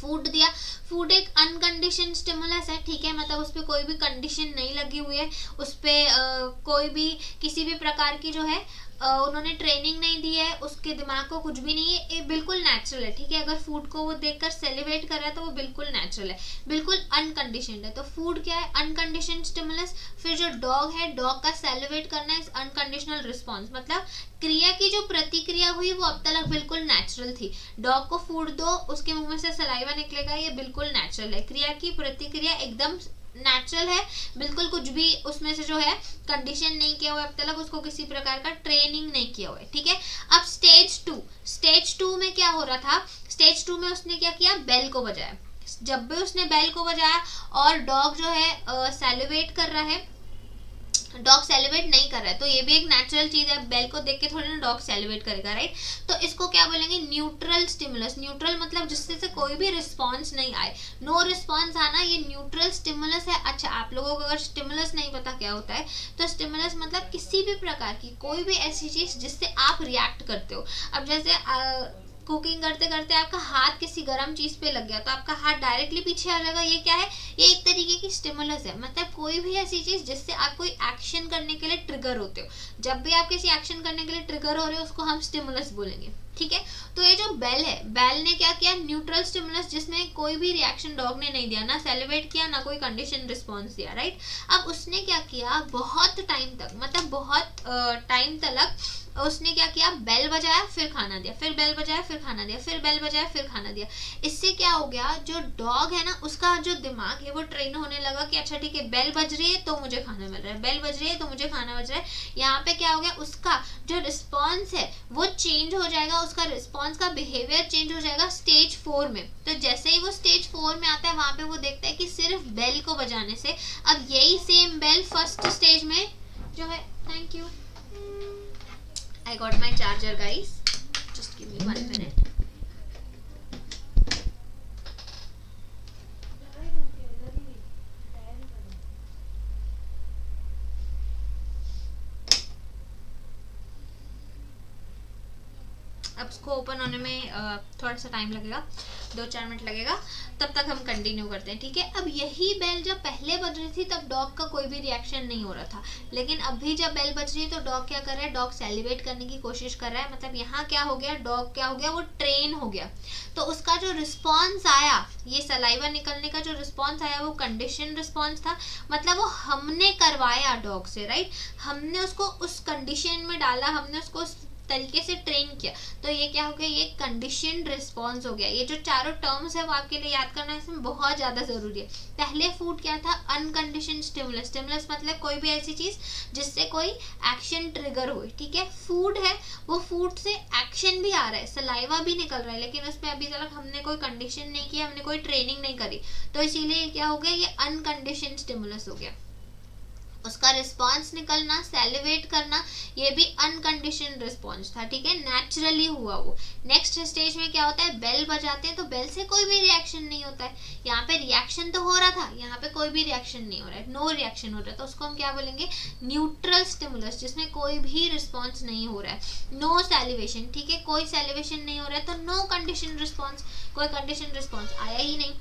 Speaker 1: फूड दिया। फूड एक अनकंडीशन स्टिमुलस है, ठीक है, मतलब उस पर कोई भी कंडीशन नहीं लगी हुई है, उस पर कोई भी किसी भी प्रकार की जो है उन्होंने ट्रेनिंग नहीं दी है, उसके दिमाग को कुछ भी नहीं है, ये बिल्कुल नेचुरल है। ठीक है, अगर फूड को वो देखकर सेलिब्रेट कर रहा है तो वो बिल्कुल नेचुरल है, बिल्कुल अनकंडीशनड है। तो फूड क्या है, अनकंडीशनड स्टिमुलस। फिर जो डॉग है, डॉग का सेलिब्रेट करना है अनकंडीशनल रिस्पॉन्स, मतलब क्रिया की जो प्रतिक्रिया हुई वो अब तक बिल्कुल नेचुरल थी। डॉग को फूड दो, उसके मुंह में से सलाइवा निकलेगा, ये बिल्कुल नेचुरल है। क्रिया की प्रतिक्रिया एकदम नेचुरल है, बिल्कुल कुछ भी उसमें से जो है कंडीशन नहीं किया हुआ, अब तक उसको किसी प्रकार का ट्रेनिंग नहीं किया हुआ है। ठीक है, अब स्टेज 2 में क्या हो रहा था, स्टेज 2 में उसने क्या किया, बेल को बजाया। जब भी उसने बेल को बजाया और डॉग जो है सेलिब्रेट कर रहा है, डॉग सेलिब्रेट नहीं कर रहा है, तो ये भी एक नेचुरल चीज है, बेल को देख के थोड़ी ना डॉग सेलिब्रेट करेगा, राइट। तो इसको क्या बोलेंगे, न्यूट्रल स्टिमुलस। न्यूट्रल मतलब जिससे से कोई भी रिस्पॉन्स नहीं आए, नो रिस्पॉन्स आना, ये न्यूट्रल स्टिमुलस है। अच्छा, आप लोगों को अगर स्टिमुलस नहीं पता क्या होता है, तो स्टिमुलस मतलब किसी भी प्रकार की कोई भी ऐसी चीज जिससे आप रिएक्ट करते हो। अब जैसे कुकिंग करते करते आपका हाथ किसी गर्म चीज पे लग गया तो आपका हाथ डायरेक्टली पीछे आ जाएगा, ये क्या है, ये एक तरीके की स्टिमुलस है। मतलब कोई भी ऐसी चीज जिससे आप कोई एक्शन करने के लिए ट्रिगर होते हो, जब भी आप किसी एक्शन करने के लिए ट्रिगर हो रहे हो उसको हम स्टिमुलस बोलेंगे। ठीक है, तो ये जो बेल है, बेल ने क्या किया, न्यूट्रल स्टिमुलस, जिसमें कोई भी रिएक्शन डॉग ने नहीं दिया, ना सेलिब्रेट किया, ना कोई कंडीशन रिस्पॉन्स दिया, राइट। अब उसने क्या किया, बहुत टाइम तक, मतलब बहुत टाइम तक उसने क्या किया, बेल बजाया फिर खाना दिया, फिर बेल बजाया फिर खाना दिया, फिर बेल बजाया फिर खाना दिया। इससे क्या हो गया, जो डॉग है ना उसका जो दिमाग है वो ट्रेन होने लगा कि अच्छा ठीक है, बेल बज रही है तो मुझे खाना मिल रहा है, बेल बज रही है तो मुझे खाना बज रहा है। यहाँ पे क्या हो गया, उसका जो रिस्पॉन्स है वो चेंज हो जाएगा, उसका रिस्पॉन्स का बिहेवियर चेंज हो जाएगा स्टेज 4 में। तो जैसे ही वो स्टेज 4 में आता है, वहां पे वो देखता है कि सिर्फ बेल को बजाने से, अब यही सेम बेल फर्स्ट स्टेज में जो है, thank you, I got my charger guys, just give me 1 minute. अब इसको ओपन होने में थोड़ा सा टाइम लगेगा, 2-4 मिनट लगेगा, तब तक हम कंटिन्यू करते हैं। ठीक है, अब यही बेल जब पहले बज रही थी तब डॉग का कोई भी रिएक्शन नहीं हो रहा था, लेकिन अभी जब बेल बज रही है तो डॉग क्या कर रहा है, डॉग सेलिब्रेट करने की कोशिश कर रहा है। मतलब यहाँ क्या हो गया, डॉग क्या हो गया, वो ट्रेन हो गया। तो उसका जो रिस्पॉन्स आया, ये सलाइवा निकलने का जो रिस्पॉन्स आया वो कंडीशन रिस्पॉन्स था, मतलब वो हमने करवाया डॉग से, राइट, हमने उसको उस कंडीशन में डाला, हमने उसको उस तरीके से ट्रेन किया। तो ये क्या हो गया, ये कंडीशन रिस्पॉन्स हो गया। ये जो चारों टर्म्स है वो आपके लिए याद करना इसमें बहुत ज्यादा जरूरी है। पहले फूड क्या था, अनकंडीशन स्टिमुलस। स्टिमुलस मतलब कोई भी ऐसी चीज जिससे कोई एक्शन ट्रिगर हो। ठीक है, फूड है, वो फूड से एक्शन भी आ रहा है, सलाइवा भी निकल रहा है, लेकिन उसमें अभी तक हमने कोई कंडीशन नहीं किया, हमने कोई ट्रेनिंग नहीं करी, तो इसीलिए क्या हो गया, ये अनकंडीशन स्टिमुलस हो गया। उसका रिस्पॉन्स निकलना, सेलिब्रेट करना, ये भी अनकंडीशन रिस्पॉन्स था। ठीक है, नेचुरली हुआ वो। नेक्स्ट स्टेज में क्या होता है, बेल बजाते हैं तो बेल से कोई भी रिएक्शन नहीं होता है। यहाँ पे रिएक्शन तो हो रहा था, यहाँ पे कोई भी रिएक्शन नहीं हो रहा है, नो रिएक्शन हो रहा है, तो उसको हम क्या बोलेंगे, न्यूट्रल स्टिमुलस, जिसमें कोई भी रिस्पॉन्स नहीं हो रहा है, नो सेलिब्रेशन। ठीक है, कोई सेलिब्रेशन नहीं हो रहा है तो नो कंडीशन रिस्पॉन्स, कोई कंडीशन रिस्पॉन्स आया ही नहीं।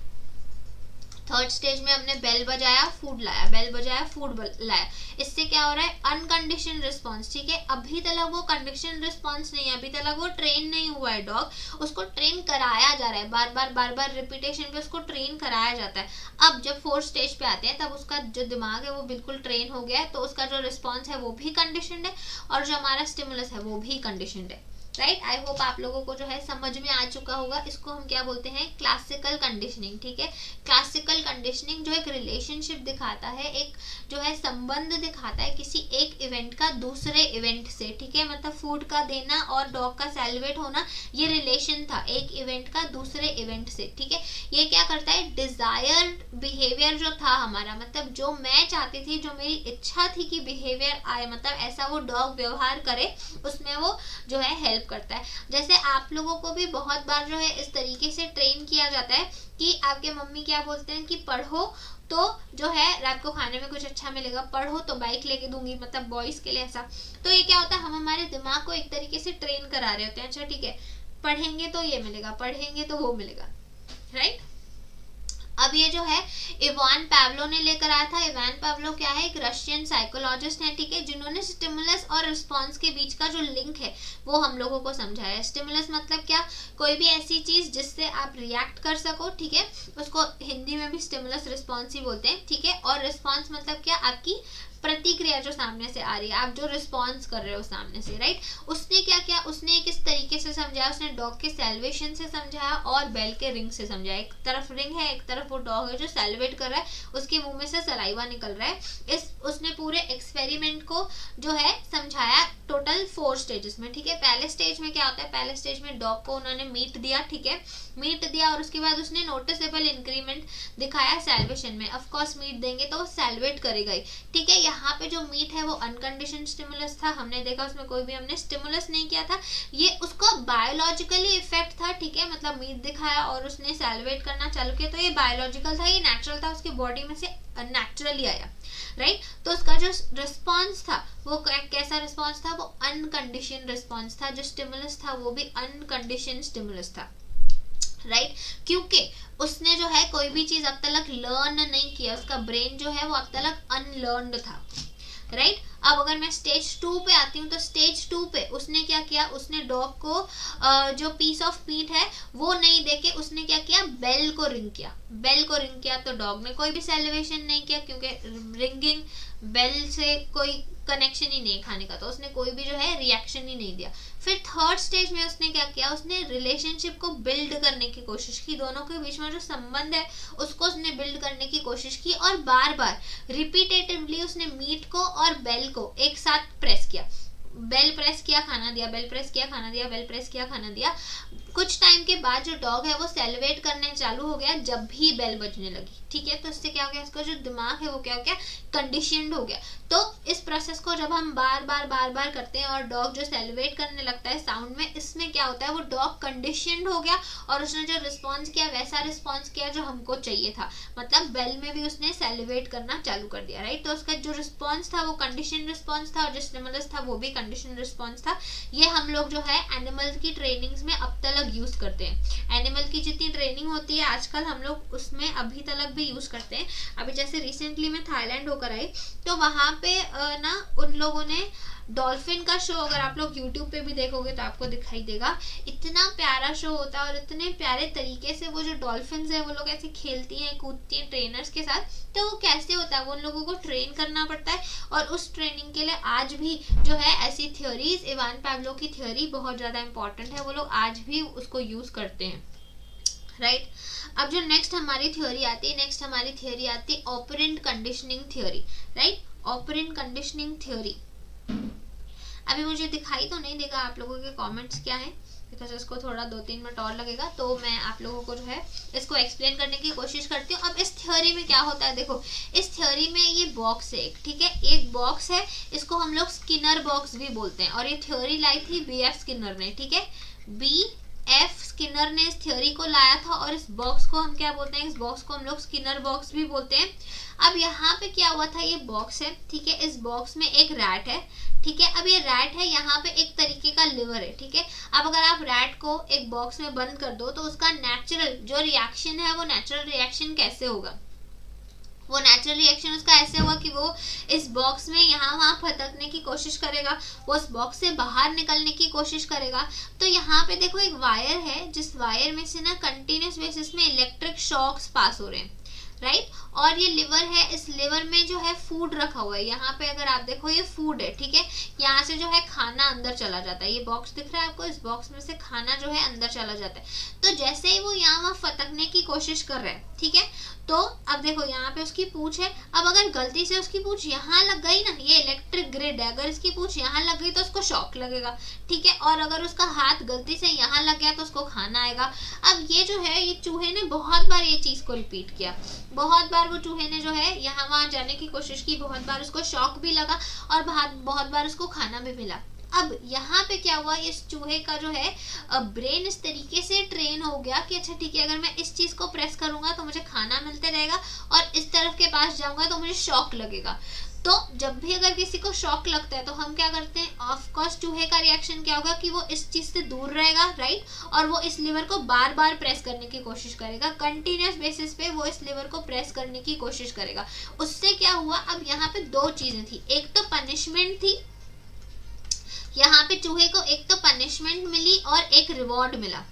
Speaker 1: थर्ड स्टेज में हमने बेल बजाया, फूड लाया, बेल बजाया, फूड लाया, इससे क्या हो रहा है, अनकंडीशन रिस्पॉन्स। ठीक है, अभी तक वो कंडीशन रिस्पॉन्स नहीं है, अभी तक वो ट्रेन नहीं हुआ है डॉग, उसको ट्रेन कराया जा रहा है, बार बार रिपीटेशन पे उसको ट्रेन कराया जाता है। अब जब फोर्थ स्टेज पे आते हैं तब उसका जो दिमाग है वो बिल्कुल ट्रेन हो गया है, तो उसका जो रिस्पॉन्स है वो भी कंडीशनड है और जो हमारा स्टिमुलस है वो भी कंडीशनड है। राइट। आई होप आप लोगों को जो है समझ में आ चुका होगा। इसको हम क्या बोलते हैं, क्लासिकल कंडीशनिंग, ठीक है। क्लासिकल कंडीशनिंग जो एक रिलेशनशिप दिखाता है, एक जो है संबंध दिखाता है किसी एक इवेंट का दूसरे इवेंट से, ठीक है। मतलब फूड का देना और डॉग का सेलिब्रेट होना, ये रिलेशन था एक इवेंट का दूसरे इवेंट से, ठीक है। ये क्या करता है, डिजायर्ड बिहेवियर जो था हमारा, मतलब जो मैं चाहती थी, जो मेरी इच्छा थी कि बिहेवियर आए, मतलब ऐसा वो डॉग व्यवहार करे, उसमें वो जो है हेल्प करता है। जैसे आप लोगों को भी बहुत बार जो है इस तरीके से ट्रेन किया जाता है कि आपके मम्मी क्या बोलते हैं कि पढ़ो तो जो है रात को खाने में कुछ अच्छा मिलेगा, पढ़ो तो बाइक लेके दूंगी, मतलब बॉयज के लिए ऐसा। तो ये क्या होता है, हम हमारे दिमाग को एक तरीके से ट्रेन करा रहे होते हैं, अच्छा ठीक है पढ़ेंगे तो ये मिलेगा, पढ़ेंगे तो वो मिलेगा, राइट। अब ये जो है इवान पाव्लो ने लेकर आया था। इवान पाव्लो क्या है, एक रशियन साइकोलॉजिस्ट है, ठीक है, जिन्होंने स्टिमुलस और रिस्पॉन्स के बीच का जो लिंक है वो हम लोगों को समझाया। स्टिमुलस मतलब क्या, कोई भी ऐसी चीज जिससे आप रिएक्ट कर सको, ठीक है, उसको हिंदी में भी स्टिमुलस रिस्पॉन्स ही बोलते हैं, ठीक है। और रिस्पॉन्स मतलब क्या, आपकी प्रतिक्रिया जो सामने से आ रही है, आप जो रिस्पॉन्स कर रहे हो सामने से, राइट। उसने क्या किया, उसने किस तरीके से समझाया, उसने डॉग के सेल्वेशन से समझाया और बेल के रिंग से समझाया। एक तरफ रिंग है, एक तरफ वो डॉग है जो सेलिब्रेट कर रहा है, उसके मुंह में से सलाइवा निकल रहा है। उसने पूरे एक्सपेरिमेंट को जो है समझाया टोटल 4 स्टेजेस में, ठीक है। पहले स्टेज में क्या होता है, पहले स्टेज में डॉग को उन्होंने मीट दिया, ठीक है, मीट दिया और उसके बाद उसने नोटिसेबल इंक्रीमेंट दिखाया सेल्वेशन में। ऑफ कोर्स मीट देंगे तो वो सेलिब्रेट करेगा ही, ठीक है। यहाँ पे जो मीट है वो अनकंडीशनड स्टिमुलस था, हमने देखा उसमें कोई भी हमने स्टिमुलस नहीं किया था, ये उसका बायोलॉजिकली इफेक्ट था, ठीक है। मतलब मीट दिखाया और उसने सेलिब्रेट करना चालू किया, तो ये बायोलॉजिकल था, ये नेचुरल था, उसकी बॉडी में से नेचुरली आया, राइट। तो उसका जो रिस्पॉन्स था वो कैसा रिस्पॉन्स था, वो अनकंडीशन रिस्पॉन्स था। जो स्टिमुलस था वो भी अनकंडीशन स्टिमुलस था, राइट। क्योंकि उसने जो है कोई भी चीज अब तक लर्न नहीं किया, उसका ब्रेन जो है वो अब तक अनलर्नड था, राइट। अब अगर मैं स्टेज 2 पे आती हूँ, तो स्टेज 2 पे उसने क्या किया, उसने डॉग को जो पीस ऑफ मीट है वो नहीं देके उसने क्या किया, बेल को रिंग किया। बेल को रिंग किया तो डॉग ने कोई भी सेलिब्रेशन नहीं किया, क्योंकि रिंगिंग बेल से कोई कनेक्शन ही नहीं खाने का, तो उसने कोई भी जो है रिएक्शन ही नहीं दिया। फिर थर्ड स्टेज में उसने क्या किया, उसने रिलेशनशिप को बिल्ड करने की कोशिश की, दोनों के बीच में जो संबंध है उसको उसने बिल्ड करने की कोशिश की, और बार बार रिपीटेटिवली उसने मीट को और बेल को एक साथ प्रेस किया। बेल प्रेस किया, खाना दिया, बेल प्रेस किया, खाना दिया, बेल प्रेस किया, खाना दिया। कुछ टाइम के बाद जो डॉग है वो सेलिब्रेट करने चालू हो गया जब भी बेल बजने लगी, ठीक है। तो इससे क्या हो गया, इसका जो दिमाग है वो क्या हो गया, कंडीशनड हो गया। तो इस प्रोसेस को जब हम बार बार करते हैं और डॉग जो सेलिब्रेट करने लगता है साउंड में, इसमें क्या होता है, वो डॉग कंडीशनड हो गया और उसने जो रिस्पॉन्स किया वैसा रिस्पॉन्स किया जो हमको चाहिए था, मतलब बेल में भी उसने सेलिब्रेट करना चालू कर दिया, राइट। तो उसका जो रिस्पॉन्स था वो कंडीशन रिस्पॉन्स था और जो स्टिमुलस था वो भी कंडीशन रिस्पॉन्स था। ये हम लोग जो है एनिमल्स की ट्रेनिंग्स में अब तक यूज करते हैं। एनिमल की जितनी ट्रेनिंग होती है आजकल हम लोग उसमें अभी तक भी यूज करते हैं। अभी जैसे रिसेंटली मैं थाईलैंड होकर आई, तो वहां पे ना उन लोगों ने डॉल्फिन का शो, अगर आप लोग यूट्यूब पे भी देखोगे तो आपको दिखाई देगा, इतना प्यारा शो होता है और इतने प्यारे तरीके से वो जो डॉल्फिन्स है वो लोग ऐसे खेलती हैं, कूदती हैं ट्रेनर्स के साथ। तो वो कैसे होता है, वो उन लोगों को ट्रेन करना पड़ता है और उस ट्रेनिंग के लिए आज भी जो है ऐसी थ्योरीज, इवान पाव्लो की थ्योरी बहुत ज्यादा इंपॉर्टेंट है, वो लोग आज भी उसको यूज करते हैं, राइट। अब जो नेक्स्ट हमारी थ्योरी आती है operant conditioning theory, right. Operant conditioning theory अभी मुझे दिखाई तो नहीं देगा आप लोगों के कमेंट्स क्या है, बिकॉज इसको थोड़ा 2-3 मिनट और लगेगा, तो मैं आप लोगों को जो है इसको एक्सप्लेन करने की कोशिश करती हूँ। अब इस थ्योरी में क्या होता है, देखो इस थ्योरी में ये बॉक्स है एक, ठीक है, एक बॉक्स है, इसको हम लोग स्किनर बॉक्स भी बोलते हैं और ये थ्योरी लाई थी BF स्किनर ने, ठीक है। BF स्किनर ने इस थ्योरी को लाया था और इस बॉक्स को हम क्या बोलते हैं, इस बॉक्स को हम लोग स्किनर बॉक्स भी बोलते हैं। अब यहाँ पे क्या हुआ था, ये बॉक्स है, ठीक है, इस बॉक्स में एक रैट है, ठीक है। अब ये रैट है, यहाँ पे एक तरीके का लिवर है, ठीक है। अब अगर आप रैट को एक बॉक्स में बंद कर दो तो उसका नेचुरल जो रिएक्शन है वो नेचुरल रिएक्शन कैसे होगा, वो नेचुरल रिएक्शन उसका ऐसे हुआ कि वो इस बॉक्स में यहाँ वहाँ फटकने की कोशिश करेगा, वो उस बॉक्स से बाहर निकलने की कोशिश करेगा। तो यहाँ पे देखो एक वायर है, जिस वायर में से ना कंटिन्यूस बेसिस में इलेक्ट्रिक शॉक्स पास हो रहे हैं, राइट। और ये लिवर है, इस लिवर में जो है फूड रखा हुआ है, यहाँ पे अगर आप देखो ये फूड है, ठीक है, यहाँ से जो है खाना अंदर चला जाता है, ये बॉक्स दिख रहा है आपको, इस बॉक्स में से खाना जो है अंदर चला जाता है। तो जैसे ही वो यहाँ वहाँ फटकने की कोशिश कर रहा है, ठीक है, तो अब देखो यहाँ पे उसकी पूंछ है, अब अगर गलती से उसकी पूंछ यहाँ लग गई ना, ये इलेक्ट्रिक ग्रिड है, अगर इसकी पूंछ यहाँ लग गई तो उसको शॉक लगेगा, ठीक है, और अगर उसका हाथ गलती से यहाँ लग गया तो उसको खाना आएगा। अब ये जो है, ये चूहे ने बहुत बार ये चीज को रिपीट किया, बहुत बार वो चूहे ने जो है यहाँ वहां जाने की कोशिश की, बहुत बार उसको शॉक भी लगा और बहुत बार उसको खाना भी मिला। अब यहाँ पे क्या हुआ, इस चूहे का जो है ब्रेन इस तरीके से ट्रेन हो गया कि अच्छा ठीक है, अगर मैं इस चीज को प्रेस करूंगा तो मुझे खाना मिलते रहेगा और इस तरफ के पास जाऊंगा तो मुझे शॉक लगेगा। तो जब भी अगर किसी को शॉक लगता है तो हम क्या करते हैं, ऑफ कोर्स चूहे का रिएक्शन क्या होगा कि वो इस चीज से दूर रहेगा, राइट, और वो इस लिवर को बार बार प्रेस करने की कोशिश करेगा, कंटिन्यूअस बेसिस पे वो इस लिवर को प्रेस करने की कोशिश करेगा। उससे क्या हुआ, अब यहाँ पे दो चीजें थी, एक तो पनिशमेंट थी, यहाँ पे चूहे को एक तो पनिशमेंट मिली और एक रिवॉर्ड मिला,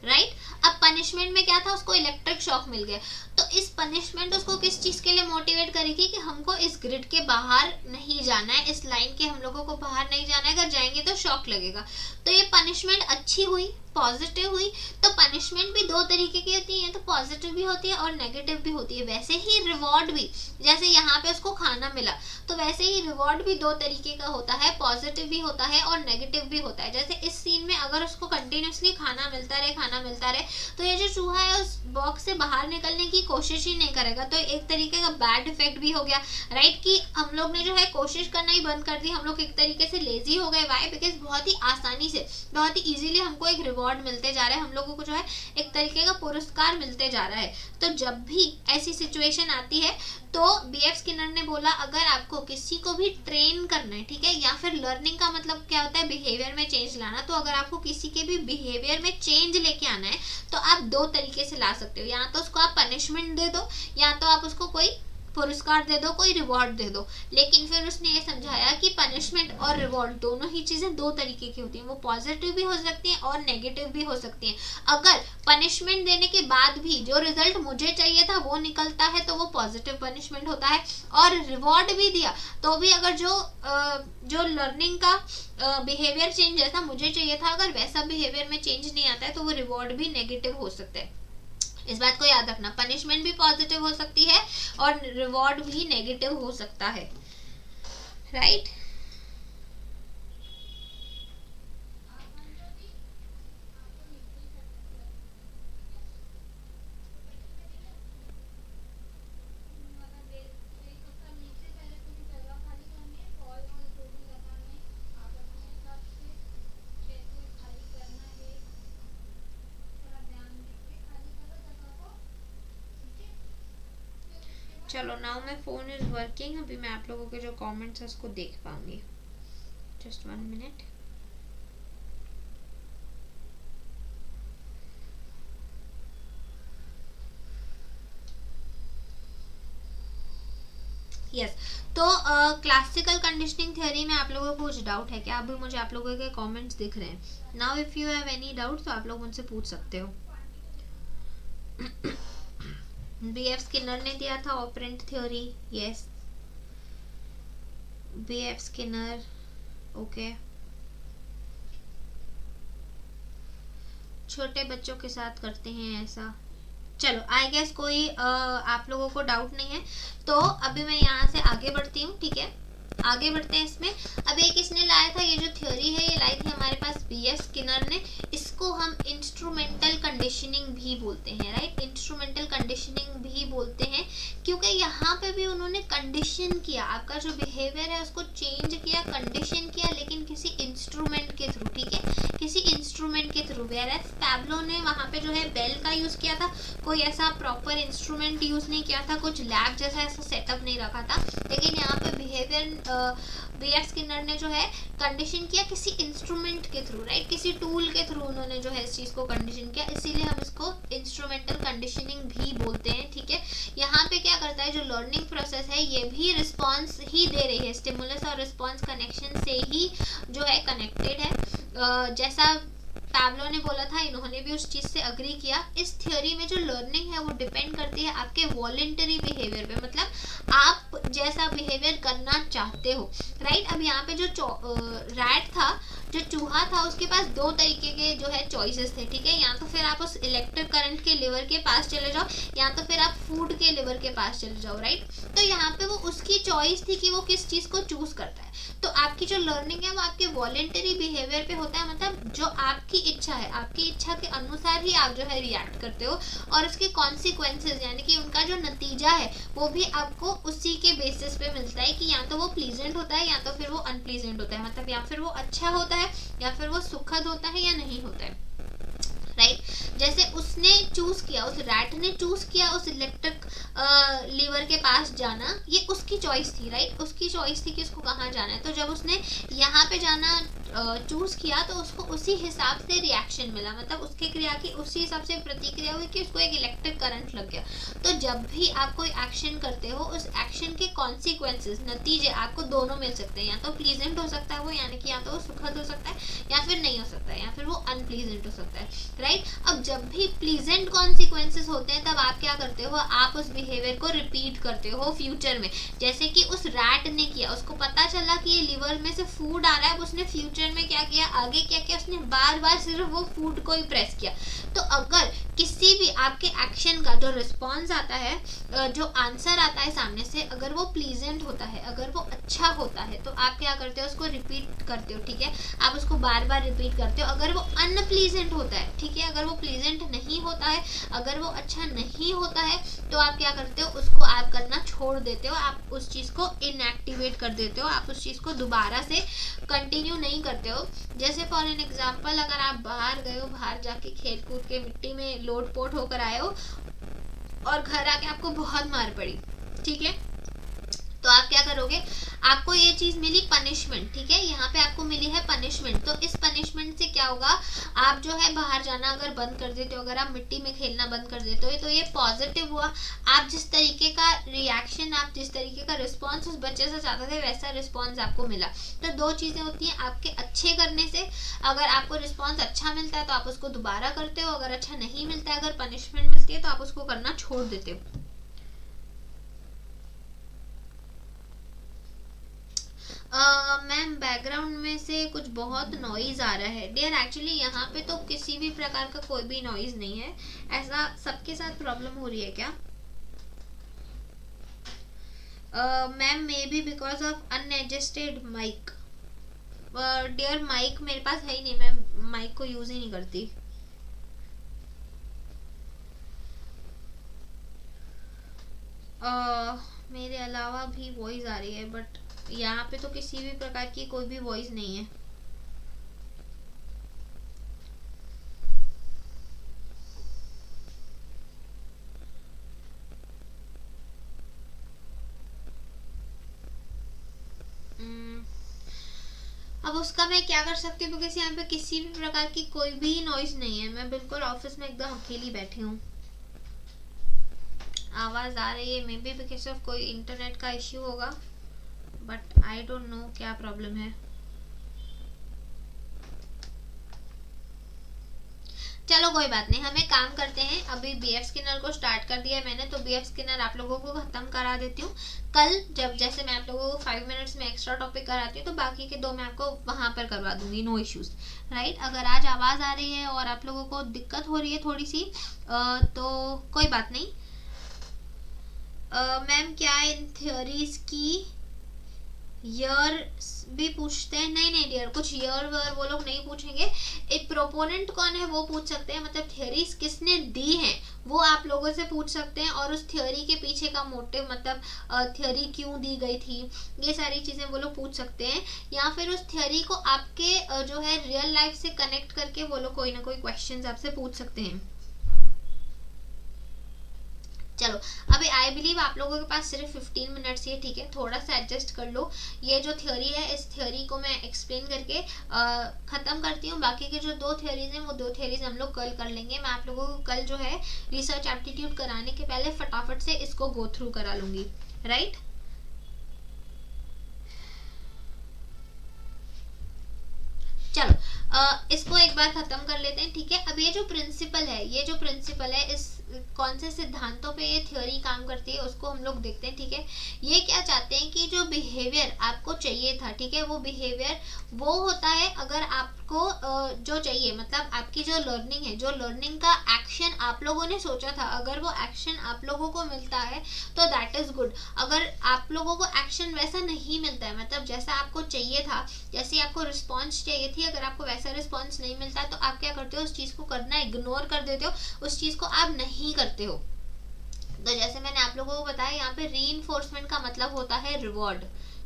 Speaker 1: राइट। अब पनिशमेंट में क्या था, उसको इलेक्ट्रिक शॉक मिल गया, तो इस पनिशमेंट उसको किस चीज के लिए मोटिवेट करेगी कि हमको इस ग्रिड के बाहर नहीं जाना है, इस लाइन के हम लोगों को बाहर नहीं जाना है, अगर जाएंगे तो शॉक लगेगा। तो ये पनिशमेंट अच्छी हुई, पॉजिटिव हुई। तो पनिशमेंट भी दो तरीके की होती है, तो पॉजिटिव भी होती है और नेगेटिव भी होती है। वैसे ही रिवॉर्ड भी, जैसे यहाँ पे उसको खाना मिला, तो वैसे ही रिवॉर्ड भी दो तरीके का होता है, पॉजिटिव भी होता है और नेगेटिव भी होता है। जैसे इस सीन में अगर उसको कंटिन्यूसली खाना मिलता रहे, तो ये जो चूहा है उस बॉक्स से बाहर निकलने की कोशिश ही नहीं करेगा, तो एक तरीके का बैड इफेक्ट भी हो गया, राइट, कि हम लोग ने जो है कोशिश करना ही बंद कर दी, हम लोग एक तरीके से लेजी हो गए। वाई? बिकॉज बहुत ही आसानी से, बहुत ही इजीली हमको एक रिवॉर्ड मिलते जा रहा है, हम लोगों को जो है एक तरीके का पुरस्कार मिलते जा रहा है। तो जब भी ऐसी सिचुएशन आती है तो बीएफ स्किनर ने बोला, अगर आपको किसी को भी ट्रेन करना है, ठीक है, या फिर लर्निंग का मतलब क्या होता है, बिहेवियर में चेंज लाना, तो अगर आपको किसी के भी बिहेवियर में चेंज लेके आना है तो आप दो तरीके से ला सकते हो, या तो उसको आप पनिशमेंट दे दो, या तो आप उसको कोई पुरस्कार दे दो, कोई रिवॉर्ड दे दो। लेकिन फिर उसने ये समझाया कि पनिशमेंट और रिवॉर्ड दोनों ही चीजें दो तरीके की होती हैं, वो पॉजिटिव भी हो सकती हैं और नेगेटिव भी हो सकती हैं। अगर पनिशमेंट देने के बाद भी जो रिजल्ट मुझे चाहिए था वो निकलता है तो वो पॉजिटिव पनिशमेंट होता है, और रिवॉर्ड भी दिया तो भी अगर जो लर्निंग का बिहेवियर चेंज जैसा मुझे चाहिए था, अगर वैसा बिहेवियर में चेंज नहीं आता है तो वो रिवॉर्ड भी नेगेटिव हो सकता है। इस बात को याद रखना, पनिशमेंट भी पॉजिटिव हो सकती है और रिवॉर्ड भी नेगेटिव हो सकता है, राइट। चलो now my phone is working, अभी मैं आप लोगों के जो कमेंट्स है उसको देख पाऊंगी। Just 1 minute. यस, तो क्लासिकल कंडीशनिंग थ्योरी में आप लोगों को कुछ डाउट है क्या? अभी मुझे आप लोगों के कमेंट्स दिख रहे हैं। Now if you have any doubt तो आप लोग मुझसे पूछ सकते हो। बीएफ स्किनर ने दिया था operant theory, yes, BF Skinner, okay. छोटे बच्चों के साथ करते हैं ऐसा। चलो आई गेस कोई आप लोगों को डाउट नहीं है, तो अभी मैं यहाँ से आगे बढ़ती हूँ, ठीक है, आगे बढ़ते हैं इसमें। अब एक इसने लाया था, ये जो थ्योरी है ये लाई थी हमारे पास बीएफ स्किनर ने, इसको हम इंस्ट्रूमेंटल कंडीशनिंग भी बोलते हैं, राइट, इंस्ट्रूमेंटल कंडीशनिंग भी बोलते हैं, क्योंकि यहाँ पे भी उन्होंने कंडीशन किया, आपका जो बिहेवियर है उसको चेंज किया, कंडीशन किया, लेकिन किसी इंस्ट्रूमेंट के थ्रू, ठीक है, किसी इंस्ट्रूमेंट के थ्रू। वेयरएज पैब्लो ने वहाँ पे जो है बेल का यूज किया था, कोई ऐसा प्रॉपर इंस्ट्रूमेंट यूज नहीं किया था, कुछ लैब जैसा ऐसा सेटअप नहीं रखा था, लेकिन यहाँ पे बिहेवियर बीएफ स्किनर ने जो है कंडीशन किया किसी इंस्ट्रूमेंट के थ्रू, राइट, किसी टूल के थ्रू उन्होंने जो है इस चीज को कंडीशन किया, इसीलिए हम इसको इंस्ट्रूमेंटल कंडीशनिंग भी बोलते हैं, ठीक है। यहाँ पे क्या करता है, जो लर्निंग प्रोसेस है ये भी रिस्पॉन्स ही दे रही है, स्टिमुलस और रिस्पॉन्स कनेक्शन से ही जो है कनेक्टेड है। जैसा पैब्लो ने बोला था, इन्होंने भी उस चीज से अग्री किया। इस थ्योरी में जो लर्निंग है वो डिपेंड करती है आपके वॉलेंटरी बिहेवियर पे, मतलब आप जैसा बिहेवियर करना चाहते हो, राइट। अब यहाँ पे जो रैट था, जो चूहा था, उसके पास दो तरीके के जो है चॉइसेस थे, ठीक है। या तो फिर आप उस इलेक्ट्रिक करंट के लिवर के पास चले जाओ, या तो फिर आप फूड के लिवर के पास चले जाओ, राइट। तो यहाँ पे वो उसकी चॉइस थी कि वो किस चीज को चूज करता है। तो आपकी जो लर्निंग है वो आपके वॉलेंटरी बिहेवियर पे होता है, मतलब जो आपकी इच्छा है, आपकी इच्छा के अनुसार ही आप जो है रिएक्ट करते हो, और उसके कॉन्सिक्वेंसेज यानी कि उनका जो नतीजा है वो भी आपको उसी के बेसिस पे मिलता है कि या तो वो प्लीजेंट होता है या तो फिर वो अनप्लीजेंट होता है, मतलब या फिर वो अच्छा होता है या फिर वो सुखद होता है या नहीं होता है, राइट। जैसे उसने चूज किया, उस रैट ने चूज किया उस इलेक्ट्रिक लीवर के पास जाना, ये उसकी चॉइस थी, राइट। उसकी चॉइस थी कि उसको कहाँ जाना है। तो जब उसने यहाँ पे जाना चूज किया तो उसको उसी हिसाब से रिएक्शन मिला, मतलब उसकी क्रिया की उसी हिसाब से प्रतिक्रिया हुई कि उसको एक इलेक्ट्रिक करंट लग गया। तो जब भी आप कोई एक्शन करते हो, उस एक्शन के कॉन्सिक्वेंसेस, नतीजे आपको दोनों मिल सकते हैं। या तो प्लीजेंट हो सकता है वो, यानी कि या तो वो सुखद हो सकता है या फिर नहीं हो सकता है, या फिर वो अनप्लीजेंट हो सकता है, राइट। अब जब भी प्लीजेंट कॉन्सिक्वेंसेस होते हैं तब आप क्या करते हो, आप उस बिहेवियर को रिपीट करते हो फ्यूचर में। जैसे कि उस रैट ने किया, उसको पता चला कि ये लिवर में से फूड आ रहा है, उसने फ्यूचर में क्या किया, आगे क्या किया, उसने बार बार सिर्फ वो फूड को ही प्रेस किया। तो अगर किसी भी आपके एक्शन का जो रिस्पॉन्स आता है, जो आंसर आता है सामने से, अगर वो प्लीजेंट होता है, अगर वो अच्छा होता है, तो आप क्या करते हो, उसको रिपीट करते हो, ठीक है। आप उसको बार बार रिपीट करते हो। अगर वो अनप्लीजेंट होता है, ठीक है, अगर वो प्लीजेंट नहीं होता है, अगर वो अच्छा नहीं होता है, तो आप क्या करते हो, उसको आप करना छोड़ देते हो, आप उस चीज को इनएक्टिवेट कर देते हो, आप उस चीज को दोबारा से कंटिन्यू नहीं करते हो। जैसे फॉर एन एग्जाम्पल, अगर आप बाहर गए हो, बाहर जाके खेल कूद के मिट्टी में लोटपोट होकर आए हो और घर आके आपको बहुत मार पड़ी, ठीक है, तो आप क्या करोगे, आपको ये चीज मिली पनिशमेंट, ठीक है, यहाँ पे आपको मिली है पनिशमेंट। तो इस पनिशमेंट से क्या होगा, आप जो है बाहर जाना अगर बंद कर देते हो, अगर आप मिट्टी में खेलना बंद कर देते हो, तो ये पॉजिटिव हुआ। आप जिस तरीके का रिएक्शन, आप जिस तरीके का रिस्पॉन्स उस बच्चे से चाहते थे, वैसा रिस्पॉन्स आपको मिला। तो दो चीजें होती हैं आपके अच्छे करने से, अगर आपको रिस्पॉन्स अच्छा मिलता है तो आप उसको दोबारा करते हो, अगर अच्छा नहीं मिलता है, अगर पनिशमेंट मिलती है तो आप उसको करना छोड़ देते हो। मैम बैकग्राउंड में से कुछ बहुत नॉइज आ रहा है। डियर एक्चुअली यहाँ पे तो किसी भी प्रकार का कोई भी नॉइज नहीं है। ऐसा सबके साथ प्रॉब्लम हो रही है क्या? Ma'am maybe because of unadjusted mic. Dear mic मेरे पास है ही नहीं, मैं माइक को यूज ही नहीं करती। मेरे अलावा भी वॉइस आ रही है, बट यहाँ पे तो किसी भी प्रकार की कोई भी वॉइस नहीं है। अब उसका मैं क्या कर सकती हूँ, क्योंकि यहाँ पे किसी भी प्रकार की कोई भी नॉइज नहीं है। मैं बिल्कुल ऑफिस में एकदम अकेली बैठी हूँ। आवाज आ रही है, मे बी बिकॉज ऑफ कोई इंटरनेट का इश्यू होगा, बट आई डोंट नो क्या प्रॉब्लम है। चलो कोई बात नहीं, हम एक काम करते हैं, अभी बीएफ स्किनर को स्टार्ट कर दिया है मैंने, तो बीएफ स्किनर आप लोगों को खत्म करा देती हूँ। कल जब जैसे मैं आप लोगों को 5 मिनट्स में एक्स्ट्रा टॉपिक कराती हूँ, तो बाकी के 2 मैं आपको वहां पर करवा दूंगी, नो इश्यूज, राइट। अगर आज आवाज आ रही है और आप लोगों को दिक्कत हो रही है थोड़ी सी, तो कोई बात नहीं। मैम क्या इन थ्योरीज की ईयर भी पूछते हैं? नहीं नहीं डियर, कुछ ईयर वर वो लोग नहीं पूछेंगे। एक प्रोपोनेंट कौन है वो पूछ सकते हैं, मतलब थ्योरीज किसने दी हैं वो आप लोगों से पूछ सकते हैं, और उस थ्योरी के पीछे का मोटिव, मतलब थ्योरी क्यों दी गई थी, ये सारी चीजें वो लोग पूछ सकते हैं। या फिर उस थ्योरी को आपके जो है रियल लाइफ से कनेक्ट करके वो लोग कोई ना कोई क्वेश्चन आपसे पूछ सकते हैं। चलो अभी आई बिलीव आप लोगों के पास सिर्फ 15 मिनट्स ही है, ठीक है, थोड़ा सा एडजस्ट कर लो। ये जो थ्योरी है, इस थ्योरी को मैं एक्सप्लेन करके खत्म करती हूँ। बाकी के जो 2 थ्योरीज हैं वो 2 थ्योरीज हम लोग कल कर लेंगे। मैं आप लोगों को कल जो है रिसर्च एप्टीट्यूड कराने के पहले फटाफट से इसको गो थ्रू करा लूंगी, राइट। चलो इसको एक बार खत्म कर लेते हैं, ठीक है। अब ये जो प्रिंसिपल है, इस कौन से सिद्धांतों पे ये थ्योरी काम करती है उसको हम लोग देखते हैं, ठीक है। ये क्या चाहते हैं कि जो बिहेवियर आपको चाहिए था, ठीक है, वो बिहेवियर वो होता है अगर आपको जो चाहिए, मतलब आपकी जो लर्निंग है, जो लर्निंग का एक्शन आप लोगों ने सोचा था, अगर वो एक्शन आप लोगों को मिलता है तो दैट इज गुड। अगर आप लोगों को एक्शन वैसा नहीं मिलता है, मतलब जैसा आपको चाहिए था, जैसे आपको रिस्पॉन्स चाहिए थी, अगर आपको वैसा रिस्पॉन्स नहीं मिलता तो आप क्या करते हो, उस चीज को करना इग्नोर कर देते हो, उस चीज को आप नहीं करते हो। तो जैसे मैंने आप लोगों को बताया, यहाँ पे रीइंफोर्समेंट का मतलब होता है रिवॉर्ड,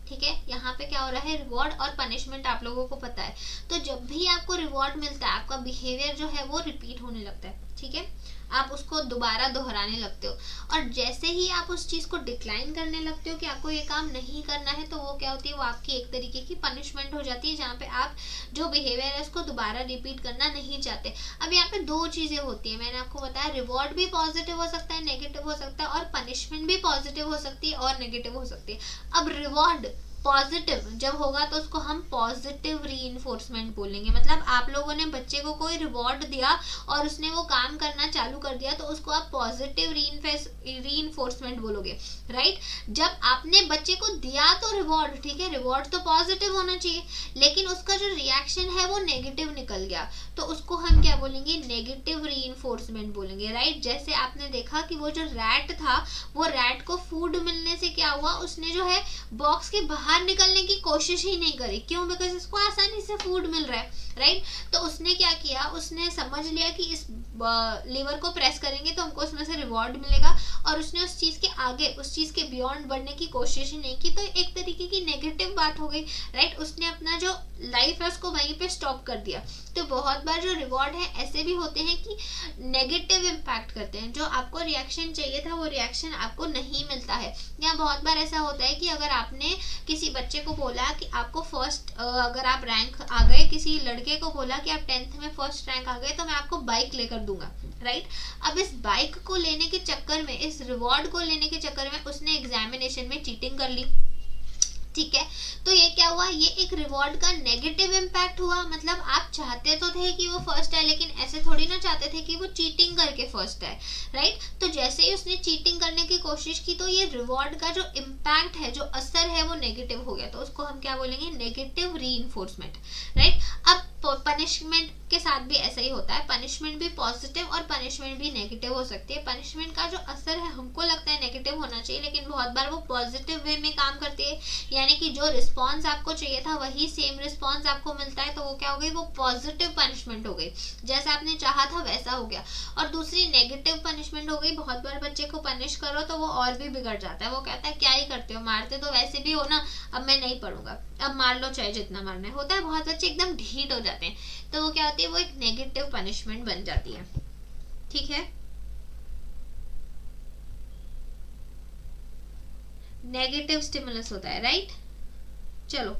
Speaker 1: ठीक है। यहाँ पे क्या हो रहा है, रिवॉर्ड और पनिशमेंट आप लोगों को पता है। तो जब भी आपको रिवॉर्ड मिलता है, आपका बिहेवियर जो है वो रिपीट होने लगता है, ठीक है, आप उसको दोबारा दोहराने लगते हो। और जैसे ही आप उस चीज को डिक्लाइन करने लगते हो कि आपको ये काम नहीं करना है, तो वो क्या होती है, वो आपकी एक तरीके की पनिशमेंट हो जाती है, जहाँ पे आप जो बिहेवियर है उसको दोबारा रिपीट करना नहीं चाहते। अब यहाँ पे दो चीजें होती है, मैंने आपको बताया, रिवॉर्ड भी पॉजिटिव हो सकता है, नेगेटिव हो सकता है, और पनिशमेंट भी पॉजिटिव हो सकती है और नेगेटिव हो सकती है। अब रिवॉर्ड पॉजिटिव जब होगा तो उसको हम पॉजिटिव रीइंफोर्समेंट बोलेंगे, मतलब आप लोगों ने बच्चे को कोई रिवॉर्ड दिया और उसने वो काम करना चालू कर दिया, तो उसको आप पॉजिटिव रीइंफोर्समेंट बोलोगे, राइट। जब आपने बच्चे को दिया तो रिवॉर्ड, ठीक है, रिवॉर्ड तो पॉजिटिव होना चाहिए, लेकिन उसका जो रिएक्शन है वो नेगेटिव निकल गया, तो उसको हम क्या बोलेंगे, नेगेटिव रीइंफोर्समेंट बोलेंगे, राइट। जैसे आपने देखा कि वो जो रैट था, वो रैट को फूड मिलने से क्या हुआ, उसने जो है बॉक्स के बाहर निकलने की कोशिश ही नहीं करी, क्यों, बिकॉज इसको आसानी से फूड मिल रहा है, राइट। तो उसने क्या किया, उसने समझ लिया कि इस लीवर को प्रेस करेंगे तो हमको उसमें से रिवॉर्ड मिलेगा, और उसने उस चीज के आगे, उस चीज के बियॉन्ड बढ़ने की कोशिश ही नहीं की, तो एक तरीके की नेगेटिव बात हो गई, राइट। उसने अपना जो लाइफ है उसको वहीं पे स्टॉप कर दिया। तो बहुत बार जो रिवॉर्ड है ऐसे भी होते हैं कि नेगेटिव इम्पैक्ट करते हैं, जो आपको रिएक्शन चाहिए था वो रिएक्शन आपको नहीं मिलता है। या बहुत बार ऐसा होता है कि अगर आपने किसी बच्चे को बोला कि आपको फर्स्ट, अगर आप रैंक आ गए, किसी लड़के को बोला कि आप 10th में फर्स्ट रैंक आ गए तो मैं आपको बाइक लेकर दूंगा, राइट। अब इस बाइक को लेने के चक्कर में, इस रिवॉर्ड को लेने के चक्कर में उसने एग्जामिनेशन में चीटिंग कर ली, ठीक है। तो ये क्या हुआ, ये एक रिवॉर्ड का नेगेटिव इम्पैक्ट हुआ, मतलब आप चाहते तो थे कि वो फर्स्ट है, लेकिन ऐसे थोड़ी ना चाहते थे कि वो चीटिंग करके फर्स्ट है, राइट। तो जैसे ही उसने चीटिंग करने की कोशिश की, तो ये रिवॉर्ड का जो इम्पैक्ट है, जो असर है, वो नेगेटिव हो गया, तो उसको हम क्या बोलेंगे, नेगेटिव रीइंफोर्समेंट, राइट। अब पनिशमेंट के साथ भी ऐसा ही होता है, पनिशमेंट भी पॉजिटिव और पनिशमेंट भी नेगेटिव हो सकती है। पनिशमेंट का जो असर है हमको लगता है नेगेटिव होना चाहिए, लेकिन बहुत बार वो पॉजिटिव वे में काम करती है, यानी कि जो रिस्पॉन्स आपको चाहिए था वही सेम रिस्पॉन्स आपको मिलता है, तो वो क्या हो गई, वो पॉजिटिव पनिशमेंट हो गई, जैसा आपने चाहा था वैसा हो गया। और दूसरी नेगेटिव पनिशमेंट हो गई, बहुत बार बच्चे को पनिश करो तो वो और भी बिगड़ जाता है, वो कहता है क्या ही करते हो, मारते तो वैसे भी हो ना, अब मैं नहीं पढ़ूंगा, अब मार लो चाहे जितना मारना है, होता है बहुत बच्चे एकदम ढीठ हो जाते हैं, तो वो क्या होती है, वो एक नेगेटिव पनिशमेंट बन जाती है, ठीक है। नेगेटिव स्टिमुलस होता है, राइट। चलो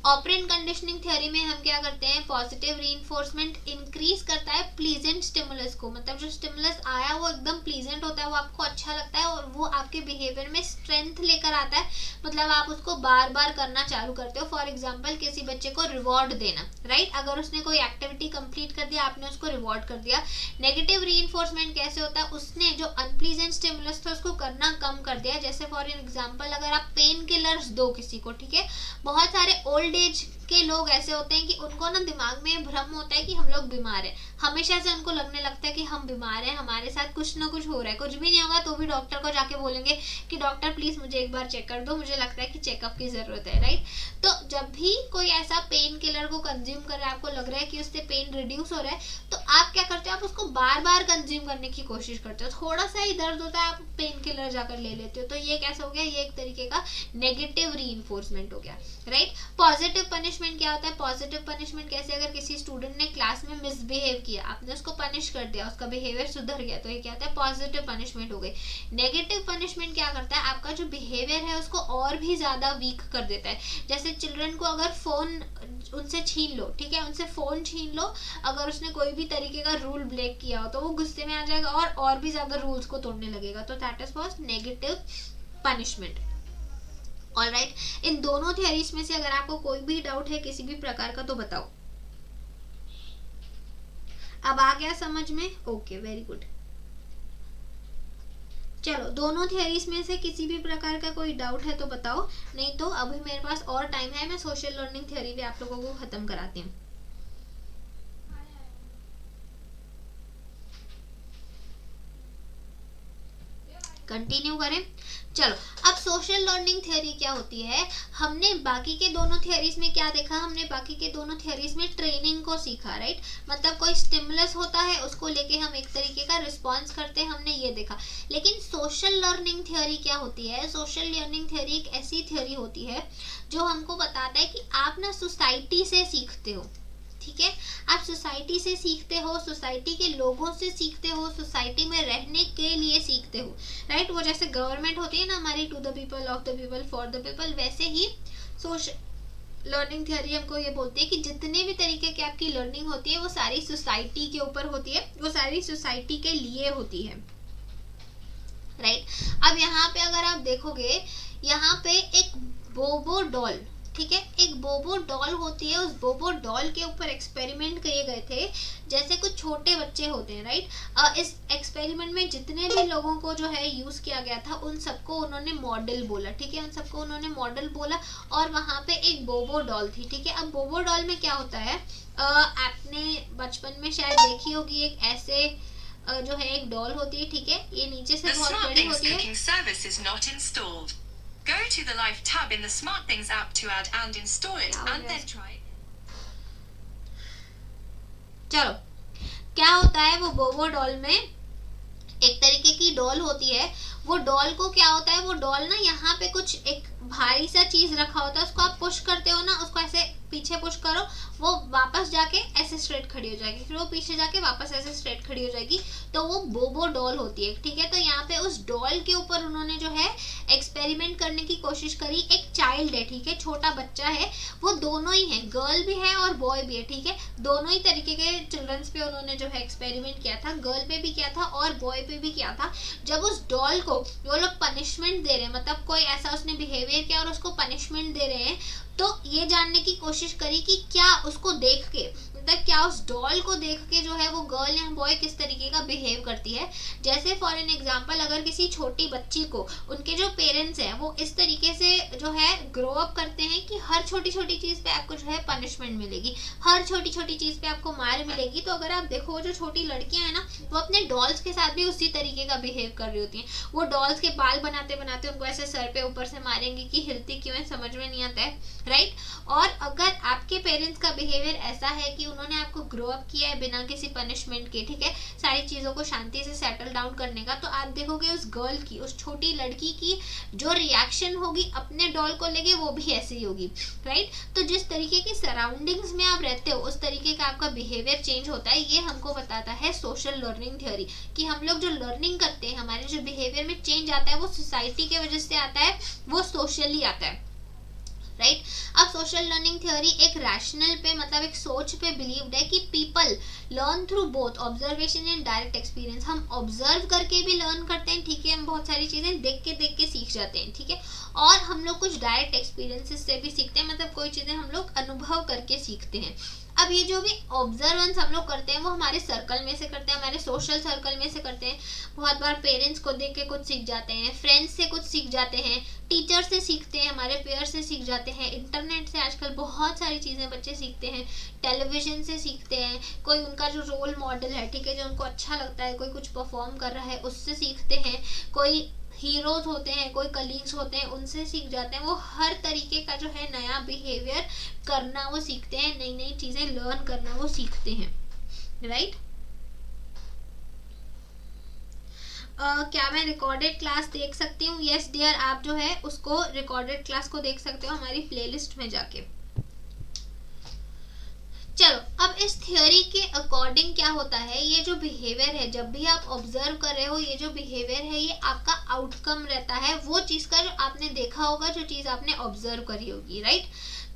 Speaker 1: ऑपरेंट कंडीशनिंग थ्योरी में हम क्या करते हैं, पॉजिटिव रीइंफोर्समेंट इंक्रीज करता है प्लीजेंट स्टिमुलस को, मतलब जो स्टिमुलस आया वो एकदम प्लीजेंट होता है, वो आपको अच्छा लगता है और वो आपके बिहेवियर में स्ट्रेंथ लेकर आता है, मतलब आप उसको बार बार करना चालू करते हो। फॉर एग्जाम्पल किसी बच्चे को रिवॉर्ड देना, राइट, अगर उसने कोई एक्टिविटी कंप्लीट कर दिया, आपने उसको रिवॉर्ड कर दिया। नेगेटिव रीइंफोर्समेंट कैसे होता है, उसने जो अनप्लीजेंट स्टिमुलस था उसको करना कम कर दिया, जैसे फॉर एग्जाम्पल अगर आप पेन किलर्स दो किसी को, ठीक है, बहुत सारे ओल्ड एज के लोग ऐसे होते हैं कि उनको ना दिमाग में भ्रम होता है कि हम लोग बीमार हैं, हमेशा से उनको लगने लगता है कि हम बीमार हैं, हमारे साथ कुछ ना कुछ हो रहा है, कुछ भी नहीं होगा तो भी डॉक्टर को जाके बोलेंगे कि डॉक्टर प्लीज मुझे एक बार चेक कर दो, मुझे लगता है कि चेकअप की जरूरत है, राइट। तो जब भी कोई ऐसा पेन किलर को कंज्यूम कर रहा है, आपको लग रहा है कि उससे पेन रिड्यूस हो रहा है, तो आप क्या करते हो, आप उसको बार बार कंज्यूम करने की कोशिश करते हो, थोड़ा सा ही दर्द होता है आप पेन किलर जाकर ले लेते हो, तो ये कैसा हो गया, ये एक तरीके का नेगेटिव रीइंफोर्समेंट हो गया, राइट। पॉजिटिव पनिशमेंट क्या होता है, पॉजिटिव पनिशमेंट कैसे, अगर किसी स्टूडेंट ने क्लास में मिसबिहेव किया, आपने उसको पनिश कर दिया, उसका बिहेवियर सुधर गया, तो ये क्या होता है, पॉजिटिव पनिशमेंट हो गई। नेगेटिव पनिशमेंट क्या करता है, आपका जो बिहेवियर है उसको और भी ज्यादा वीक कर देता है। जैसे चिल्ड्रन को अगर फोन उनसे छीन लो, ठीक है, उनसे फोन छीन लो, अगर उसने कोई भी तरीके का रूल ब्रेक किया हो तो वो गुस्से में आ जाएगा और भी ज्यादा रूल्स को तोड़ने लगेगा, तो that is was negative punishment. Alright, इन दोनों थियरीज में से अगर आपको कोई भी डाउट है किसी भी प्रकार का तो बताओ। अब आ गया समझ में? Okay, very good. चलो, दोनों थियरीज में से किसी भी प्रकार का कोई डाउट है तो बताओ, नहीं तो अभी मेरे पास और टाइम है, मैं सोशल लर्निंग थियरी भी आप लोगों को खत्म कराती हूँ। कंटिन्यू करें। चलो, अब सोशल लर्निंग थ्योरी क्या होती है? हमने बाकी के दोनों थ्योरीज में क्या देखा? हमने बाकी के दोनों थ्योरीज में ट्रेनिंग को सीखा, राइट? मतलब कोई स्टिमुलस होता है, उसको लेके हम एक तरीके का रिस्पॉन्स करते हैं, हमने ये देखा। लेकिन सोशल लर्निंग थ्योरी क्या होती है? सोशल लर्निंग थ्योरी एक ऐसी थ्योरी होती है जो हमको बताता है कि आप ना सोसाइटी से सीखते हो, ठीक है? आप सोसाइटी से सीखते हो, सोसाइटी के लोगों से सीखते हो, सोसाइटी में रहने के लिए सीखते हो, राइट? वो जैसे गवर्नमेंट होती है ना हमारी, to the people, of the people, for the people, वैसे ही सोशल लर्निंग थ्योरी हमको ये बोलती है कि जितने भी तरीके की आपकी लर्निंग होती है वो सारी सोसाइटी के ऊपर होती है, वो सारी सोसाइटी के लिए होती है, राइट? अब यहाँ पे अगर आप देखोगे, यहाँ पे एक बोबो डॉल, ठीक है, एक बोबो डॉल होती है, उस बोबो डॉल के ऊपर एक्सपेरिमेंट किए गए थे, जैसे कुछ छोटे बच्चे होते हैं, राइट? इस एक्सपेरिमेंट में जितने भी लोगों को जो है यूज किया गया था, उन सबको उन्होंने मॉडल बोला, ठीक है, उन सबको उन्होंने मॉडल बोला, और वहां पे एक बोबो डॉल थी, ठीक है? अब बोबो डॉल में क्या होता है, आपने बचपन में शायद देखी होगी, एक ऐसे जो है एक डॉल होती है, ठीक है, ये नीचे से बहुत बड़ी होती है।
Speaker 2: Go to the Life tab in the SmartThings app to add and install it, and then try it.
Speaker 1: चलो, क्या होता है, वो बोबो डॉल में एक तरीके की डॉल होती है, वो डॉल को क्या होता है, वो डॉल ना यहाँ पे कुछ एक भारी सा चीज रखा होता है, उसको आप पुश करते हो ना, उसको ऐसे पीछे पुश करो, वो वापस जाके ऐसे स्ट्रेट खड़ी हो जाएगी, फिर वो पीछे जाके वापस ऐसे स्ट्रेट खड़ी हो जाएगी, तो वो बोबो डॉल होती है, ठीक है? तो यहाँ पे उस डॉल के ऊपर उन्होंने जो है एक्सपेरिमेंट करने की कोशिश करी। एक चाइल्ड है, ठीक है, छोटा बच्चा है, वो दोनों ही है, गर्ल भी है और बॉय भी है, ठीक है, दोनों ही तरीके के चिल्ड्रंस पे उन्होंने जो है एक्सपेरिमेंट किया था, गर्ल पे भी किया था और बॉय पे भी किया था। जब उस डॉल को वो लोग पनिशमेंट दे रहे हैं, मतलब कोई ऐसा उसने बिहेवियर किया और उसको पनिशमेंट दे रहे हैं, तो ये जानने की कोशिश करी कि क्या उसको देख के, मतलब क्या उस डॉल को देख के जो है वो गर्ल या बॉय किस तरीके का बिहेव करती है। जैसे फॉर एन एग्जांपल, अगर किसी छोटी बच्ची को उनके जो पेरेंट्स हैं वो इस तरीके से जो है ग्रो अप करते हैं कि हर छोटी छोटी चीज पे आपको जो है पनिशमेंट मिलेगी, हर छोटी छोटी चीज पे आपको मार मिलेगी, तो अगर आप देखो जो छोटी लड़कियां हैं ना, वो अपने डॉल्स के साथ भी उसी तरीके का बिहेव कर रही होती हैं। वो डॉल्स के बाल बनाते बनाते उनको ऐसे सर पे ऊपर से मारेंगी कि हिलती क्यों है, समझ में नहीं आता है, राइट? और अगर आपके पेरेंट्स का बिहेवियर ऐसा है कि उन्होंने आपको ग्रो अप किया है बिना किसी पनिशमेंट के, ठीक है, सारी चीजों को शांति से सेटल डाउन करने का, तो आप देखोगे उस गर्ल की, उस छोटी लड़की की जो रिएक्शन होगी अपने डॉल को लेके वो भी ऐसी ही होगी, राइट? तो जिस तरीके की सराउंडिंग्स में आप रहते हो उस तरीके का आपका बिहेवियर चेंज होता है। ये हमको बताता है सोशल लर्निंग थ्योरी, कि हम लोग जो लर्निंग करते हैं, हमारे जो बिहेवियर में चेंज आता है वो सोसाइटी के वजह से आता है, वो सोशली आता है, राइट? अब सोशल लर्निंग थ्योरी एक रैशनल पे, मतलब एक सोच पे बिलीव्ड है कि people learn through both observation and direct experience. हम ऑब्जर्व करके भी लर्न करते हैं, ठीक है, हम बहुत सारी चीजें देख के सीख जाते हैं, ठीक है, और हम लोग कुछ डायरेक्ट एक्सपीरियंसेस से भी सीखते हैं, मतलब कोई चीजें हम लोग अनुभव करके सीखते हैं। अब ये जो भी ऑब्जर्वेंस हम लोग करते हैं वो हमारे सर्कल में से करते हैं, हमारे सोशल सर्कल में से करते हैं। बहुत बार पेरेंट्स को देख के कुछ सीख जाते हैं, फ्रेंड्स से कुछ सीख जाते हैं, टीचर से सीखते हैं, हमारे पेयर से सीख जाते हैं, इंटरनेट से आजकल बहुत सारी चीज़ें बच्चे सीखते हैं, टेलीविजन से सीखते हैं, कोई उनका जो रोल मॉडल है, ठीक है, जो उनको अच्छा लगता है, कोई कुछ परफॉर्म कर रहा है उससे सीखते हैं, कोई हीरोज होते हैं, कोई कलीग्स होते हैं, उनसे सीख जाते हैं। वो हर तरीके का जो है नया बिहेवियर करना वो सीखते हैं, नई नई चीजें लर्न करना वो सीखते हैं, राइट? क्या मैं रिकॉर्डेड क्लास देख सकती हूँ? यस डियर, आप जो है उसको रिकॉर्डेड क्लास को देख सकते हो हमारी प्लेलिस्ट में जाके। चलो, अब इस थ्योरी के अकॉर्डिंग क्या होता है, ये जो बिहेवियर है, जब भी आप ऑब्जर्व कर रहे हो, ये जो बिहेवियर है ये आपका आउटकम रहता है, वो चीज का जो आपने देखा होगा, जो चीज आपने ऑब्जर्व करी होगी, राइट?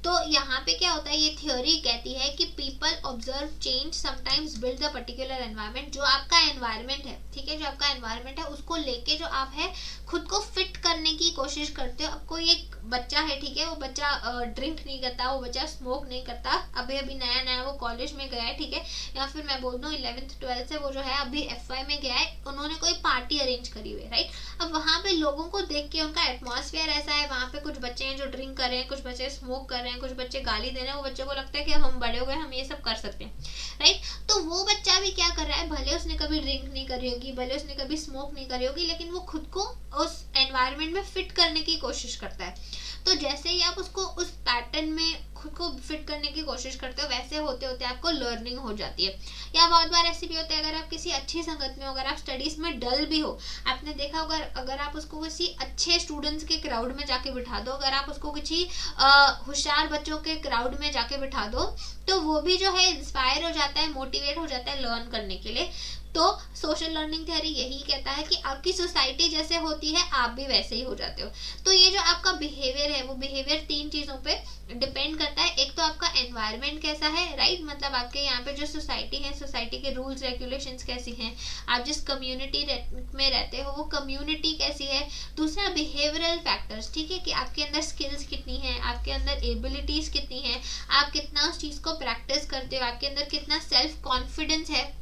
Speaker 1: तो यहाँ पे क्या होता है, ये थ्योरी कहती है कि people observe change sometimes build the particular environment. जो आपका एनवायरनमेंट है, ठीक है, जो आपका एनवायरनमेंट है उसको लेके जो आप है खुद को फिट करने की कोशिश करते हो। अब कोई एक बच्चा है, ठीक है, वो बच्चा ड्रिंक नहीं करता, वो बच्चा स्मोक नहीं करता, अभी अभी नया नया वो कॉलेज में गया है, ठीक है, या फिर मैं बोल दूँ 11th 12th से वो जो है अभी FY में गया है, उन्होंने कोई पार्टी अरेंज करी हुई है, राइट। अब वहाँ पे लोगों को देख के उनका एटमॉस्फेयर ऐसा है, वहाँ पे कुछ बच्चे हैं जो ड्रिंक कर रहे हैं, कुछ बच्चे स्मोक कर रहे हैं, कुछ बच्चे गाली दे रहे हैं, वो बच्चे को लगता है कि हम बड़े हो गए, हम ये सब कर सकते हैं, राइट। तो वो बच्चा भी क्या कर रहा है, भले उसने कभी ड्रिंक नहीं करी होगी, भले उसने कभी स्मोक नहीं करी होगी, लेकिन वो खुद को उस एनवायरनमेंट में फिट करने की कोशिश करता है। तो जैसे ही आप उसको उस पैटर्न में खुद को फिट करने की कोशिश करते हो, वैसे होते होते आपको लर्निंग हो जाती है। या बहुत बार ऐसे भी होता है, अगर आप किसी अच्छी संगत में हो, अगर आप स्टडीज में डल भी हो, आपने देखा होगा, अगर आप उसको किसी अच्छे स्टूडेंट्स के क्राउड में जाके बिठा दो, अगर आप उसको किसी होशियार बच्चों के क्राउड में जाके बिठा दो, तो वो भी जो है इंस्पायर हो जाता है, मोटिवेट हो जाता है लर्न करने के लिए। तो सोशल लर्निंग थ्योरी यही कहता है कि आपकी सोसाइटी जैसे होती है आप भी वैसे ही हो जाते हो। तो ये जो आपका बिहेवियर है, वो बिहेवियर 3 चीजों पे डिपेंड करता है। एक तो आपका एनवायरनमेंट कैसा है, राइट, मतलब आपके यहाँ पे जो सोसाइटी है, सोसाइटी के रूल्स रेगुलेशंस कैसी हैं, आप जिस कम्युनिटी में रहते हो वो कम्युनिटी कैसी है। दूसरा बिहेवियरल फैक्टर्स, ठीक है, कि आपके अंदर स्किल्स कितनी है, आपके अंदर एबिलिटीज कितनी है, आप कितना उस चीज को प्रैक्टिस करते हो, आपके अंदर कितना सेल्फ कॉन्फिडेंस है,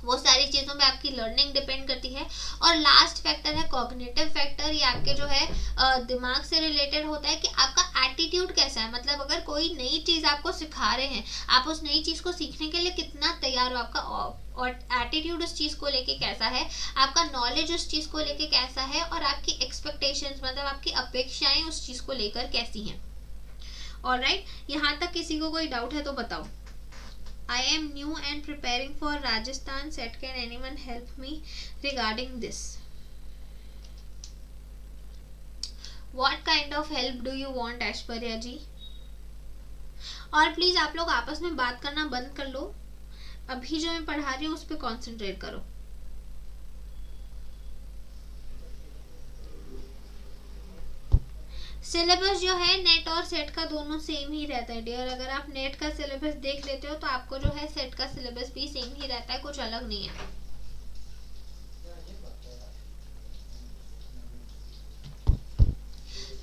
Speaker 1: वो सारी चीजों पे आपकी लर्निंग डिपेंड करती है। और लास्ट फैक्टर है कॉग्निटिव फैक्टर, ये आपके जो है दिमाग से रिलेटेड होता है कि आपका एटीट्यूड कैसा है, मतलब अगर कोई नई चीज आपको सिखा रहे हैं, आप उस नई चीज को सीखने के लिए कितना तैयार हो, आपका और एटीट्यूड उस चीज को लेके कैसा है, आपका नॉलेज उस चीज को लेके कैसा है, और आपकी एक्सपेक्टेशंस मतलब आपकी अपेक्षाएं उस चीज को लेकर कैसी हैं। ऑलराइट, यहाँ तक किसी को कोई डाउट है तो बताओ। I am new and preparing for Rajasthan set. Can anyone help me regarding this? What kind of help do you want, Aishwarya जी? और प्लीज आप लोग आपस में बात करना बंद कर लो, अभी जो मैं पढ़ा रही हूँ उस पर कॉन्सेंट्रेट करो। सिलेबस जो है नेट और सेट का दोनों सेम ही रहता है डियर। अगर आप नेट का सिलेबस देख लेते हो तो आपको जो है सेट का सिलेबस भी सेम ही रहता है, कुछ अलग नहीं है।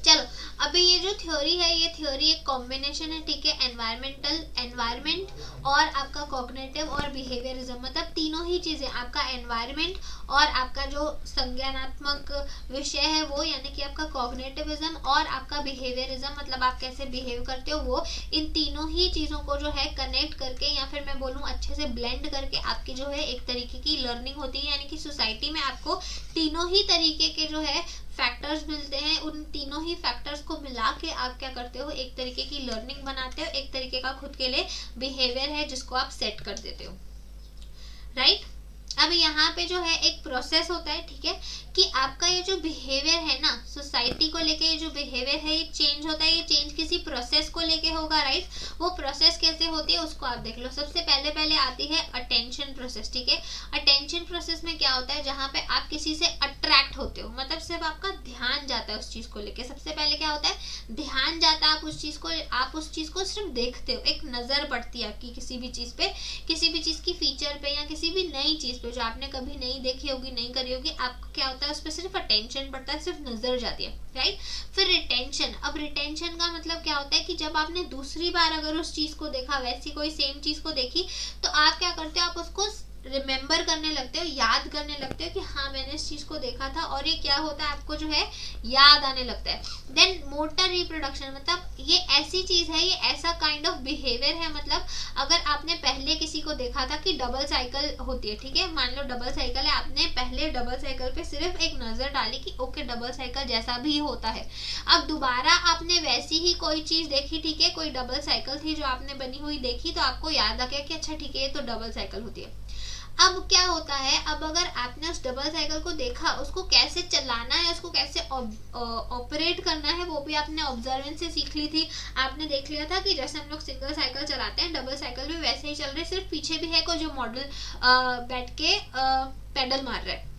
Speaker 1: चलो, अभी ये जो थ्योरी है, ये थ्योरी एक कॉम्बिनेशन है, ठीक है, एनवायरमेंट और आपका कॉग्निटिव और बिहेवियरिज्म, मतलब तीनों ही चीजें, आपका एनवायरमेंट और आपका जो संज्ञानात्मक विषय है वो, यानी कि आपका कॉग्निटिविज्म और आपका बिहेवियरिज्म, मतलब आप कैसे बिहेव करते हो, वो इन तीनों ही चीजों को जो है कनेक्ट करके, या फिर मैं बोलूँ अच्छे से ब्लेंड करके आपकी जो है एक तरीके की लर्निंग होती है। यानी कि सोसाइटी में आपको तीनों ही तरीके के जो है फैक्टर्स मिलते हैं, उन तीनों ही फैक्टर्स को मिला के आप क्या करते हो, एक तरीके की लर्निंग बनाते हो, एक तरीके का खुद के लिए बिहेवियर है जिसको आप सेट कर देते हो, राइट। अब यहाँ पे जो है एक प्रोसेस होता है, ठीक है, कि आपका ये जो बिहेवियर है ना सोसाइटी को लेके, ये जो बिहेवियर है ये चेंज होता है, ये चेंज किसी प्रोसेस को लेके होगा, राइट। वो प्रोसेस कैसे होती है उसको आप देख लो। सबसे पहले आती है अटेंशन प्रोसेस, ठीक है। अटेंशन प्रोसेस में क्या होता है, जहाँ पे आप किसी से अट्रैक्ट होते हो, मतलब सिर्फ आपका ध्यान जाता है उस चीज को लेके। सबसे पहले क्या होता है, ध्यान जाता है, आप उस चीज को सिर्फ देखते हो, एक नजर पड़ती है आपकी किसी भी चीज पे, किसी भी चीज की फीचर पे, या किसी भी नई चीज पे जो आपने कभी नहीं देखी होगी, नहीं करी होगी, आपको क्या होता है उस पर सिर्फ अटेंशन पड़ता है, सिर्फ नजर जाती है, राइट। फिर रिटेंशन। अब रिटेंशन का मतलब क्या होता है कि जब आपने दूसरी बार अगर उस चीज को देखा, वैसी कोई सेम चीज को देखी, तो आप क्या करते हो, आप उसको रिमेम्बर करने लगते हो, याद करने लगते हो कि हाँ मैंने इस चीज को देखा था, और ये क्या होता है, आपको जो है याद आने लगता है। देन मोटर रिप्रोडक्शन, मतलब ये ऐसी चीज है, ये ऐसा काइंड ऑफ बिहेवियर है, मतलब अगर आपने पहले किसी को देखा था कि डबल साइकिल होती है, ठीक है, मान लो डबल साइकिल है, आपने पहले डबल साइकिल पे सिर्फ एक नजर डाली कि ओके डबल साइकिल जैसा भी होता है। अब दोबारा आपने वैसी ही कोई चीज देखी, ठीक है, कोई डबल साइकिल थी जो आपने बनी हुई देखी, तो आपको याद आ गया कि अच्छा ठीक है ये तो डबल साइकिल होती है। अब क्या होता है, अब अगर आपने उस डबल साइकिल को देखा, उसको कैसे चलाना है, उसको कैसे ऑपरेट करना है, वो भी आपने ऑब्जर्वेंस से सीख ली थी। आपने देख लिया था कि जैसे हम लोग सिंगल साइकिल चलाते हैं, डबल साइकिल भी वैसे ही चल रहे, सिर्फ पीछे भी है कोई जो मॉडल बैठ के पेडल मार रहा है।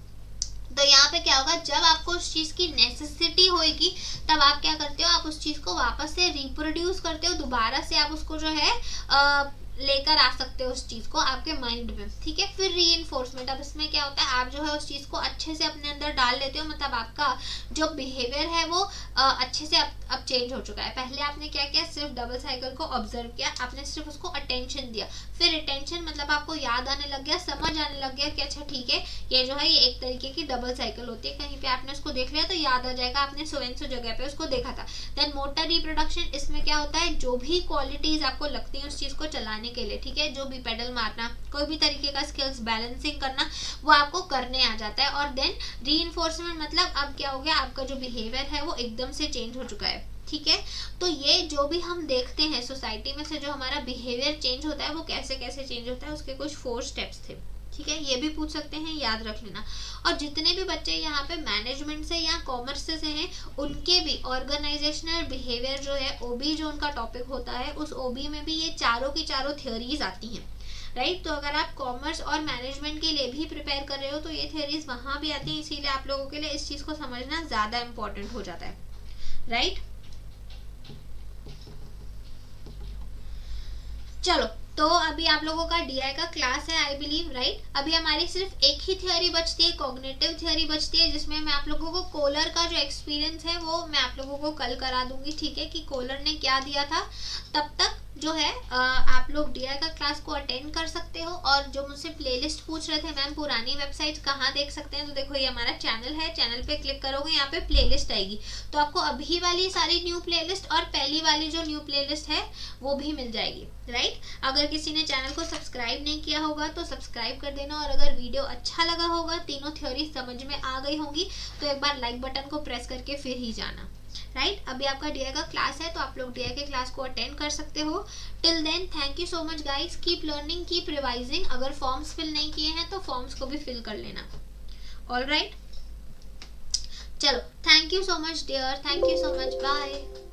Speaker 1: तो यहाँ पे क्या होगा, जब आपको उस चीज की नेसेसिटी होगी तब आप क्या करते हो, आप उस चीज को वापस से रिप्रोड्यूस करते हो, दोबारा से आप उसको जो है लेकर आ सकते हो उस चीज को आपके माइंड में, ठीक है। फिर रीइंफोर्समेंट, अब इसमें क्या होता है, आप जो है उस चीज को अच्छे से अपने अंदर डाल लेते हो, मतलब आपका जो बिहेवियर है वो अच्छे से अब चेंज हो चुका है। पहले आपने क्या किया, सिर्फ डबल साइकिल को ऑब्जर्व किया, आपने सिर्फ उसको अटेंशन दिया, फिर अटेंशन मतलब आपको याद आने लग गया, समझ आने लग गया कि अच्छा ठीक है ये जो है ये एक तरीके की डबल साइकिल होती है, कहीं पे आपने उसको देख लिया तो याद आ जाएगा आपने सो एंड सो जगह पे उसको देखा था। देन मोटर रिप्रोडक्शन, इसमें क्या होता है, जो भी क्वालिटीज आपको लगती है उस चीज को चलाने के लिए, ठीक है, जो भी पेडल मारना, कोई भी तरीके का स्किल्स, बैलेंसिंग करना, वो आपको करने आ जाता है। और देन रीइंफोर्समेंट मतलब अब क्या हो गया, आपका जो बिहेवियर है वो एकदम से चेंज हो चुका है, ठीक है। तो ये जो भी हम देखते हैं सोसाइटी में से जो हमारा बिहेवियर चेंज होता है वो कैसे कैसे चेंज होता है, उसके कुछ 4 स्टेप्स थे, ठीक है, ये भी पूछ सकते हैं, याद रख लेना। और जितने भी बच्चे यहाँ पे मैनेजमेंट से या कॉमर्स से हैं उनके भी ऑर्गेनाइजेशनल बिहेवियर जो है ओबी जो उनका टॉपिक होता है, उस ओबी में भी ये चारों की चारों थ्योरीज आती हैं, राइट। तो अगर आप कॉमर्स और मैनेजमेंट के लिए भी प्रिपेयर कर रहे हो तो ये थ्योरीज वहां भी आती हैं, इसीलिए आप लोगों के लिए इस चीज को समझना ज्यादा इंपॉर्टेंट हो जाता है, राइट। चलो, तो अभी आप लोगों का डीआई का क्लास है आई बिलीव, राइट। अभी हमारी सिर्फ एक ही थ्योरी बचती है, कॉग्निटिव थ्योरी बचती है, जिसमें मैं आप लोगों को कोलर का जो एक्सपीरियंस है वो मैं आप लोगों को कल करा दूंगी, ठीक है, कि कोलर ने क्या दिया था। तब तक जो है आप लोग डीआई का क्लास को अटेंड कर सकते हो। और जो मुझसे प्लेलिस्ट पूछ रहे थे मैम पुरानी वेबसाइट कहाँ देख सकते हैं, तो देखो ये हमारा चैनल है, चैनल पे क्लिक करोगे यहाँ पे प्लेलिस्ट आएगी, तो आपको अभी वाली सारी न्यू प्लेलिस्ट और पहली वाली जो न्यू प्लेलिस्ट है वो भी मिल जाएगी, राइट। अगर किसी ने चैनल को सब्सक्राइब नहीं किया होगा तो सब्सक्राइब कर देना, और अगर वीडियो अच्छा लगा होगा, तीनों थ्योरी समझ में आ गई होंगी, तो एक बार लाइक बटन को प्रेस करके फिर ही जाना, राइट। अभी आपका डीआई का क्लास है तो आप लोग डीआई के क्लास को अटेंड कर सकते हो। Till then thank you so much guys, keep learning, keep revising. अगर फॉर्म्स फिल नहीं किए हैं तो फॉर्म्स को भी फिल कर लेना, ऑल राइट। चलो, thank you so much dear, thank you so much, bye.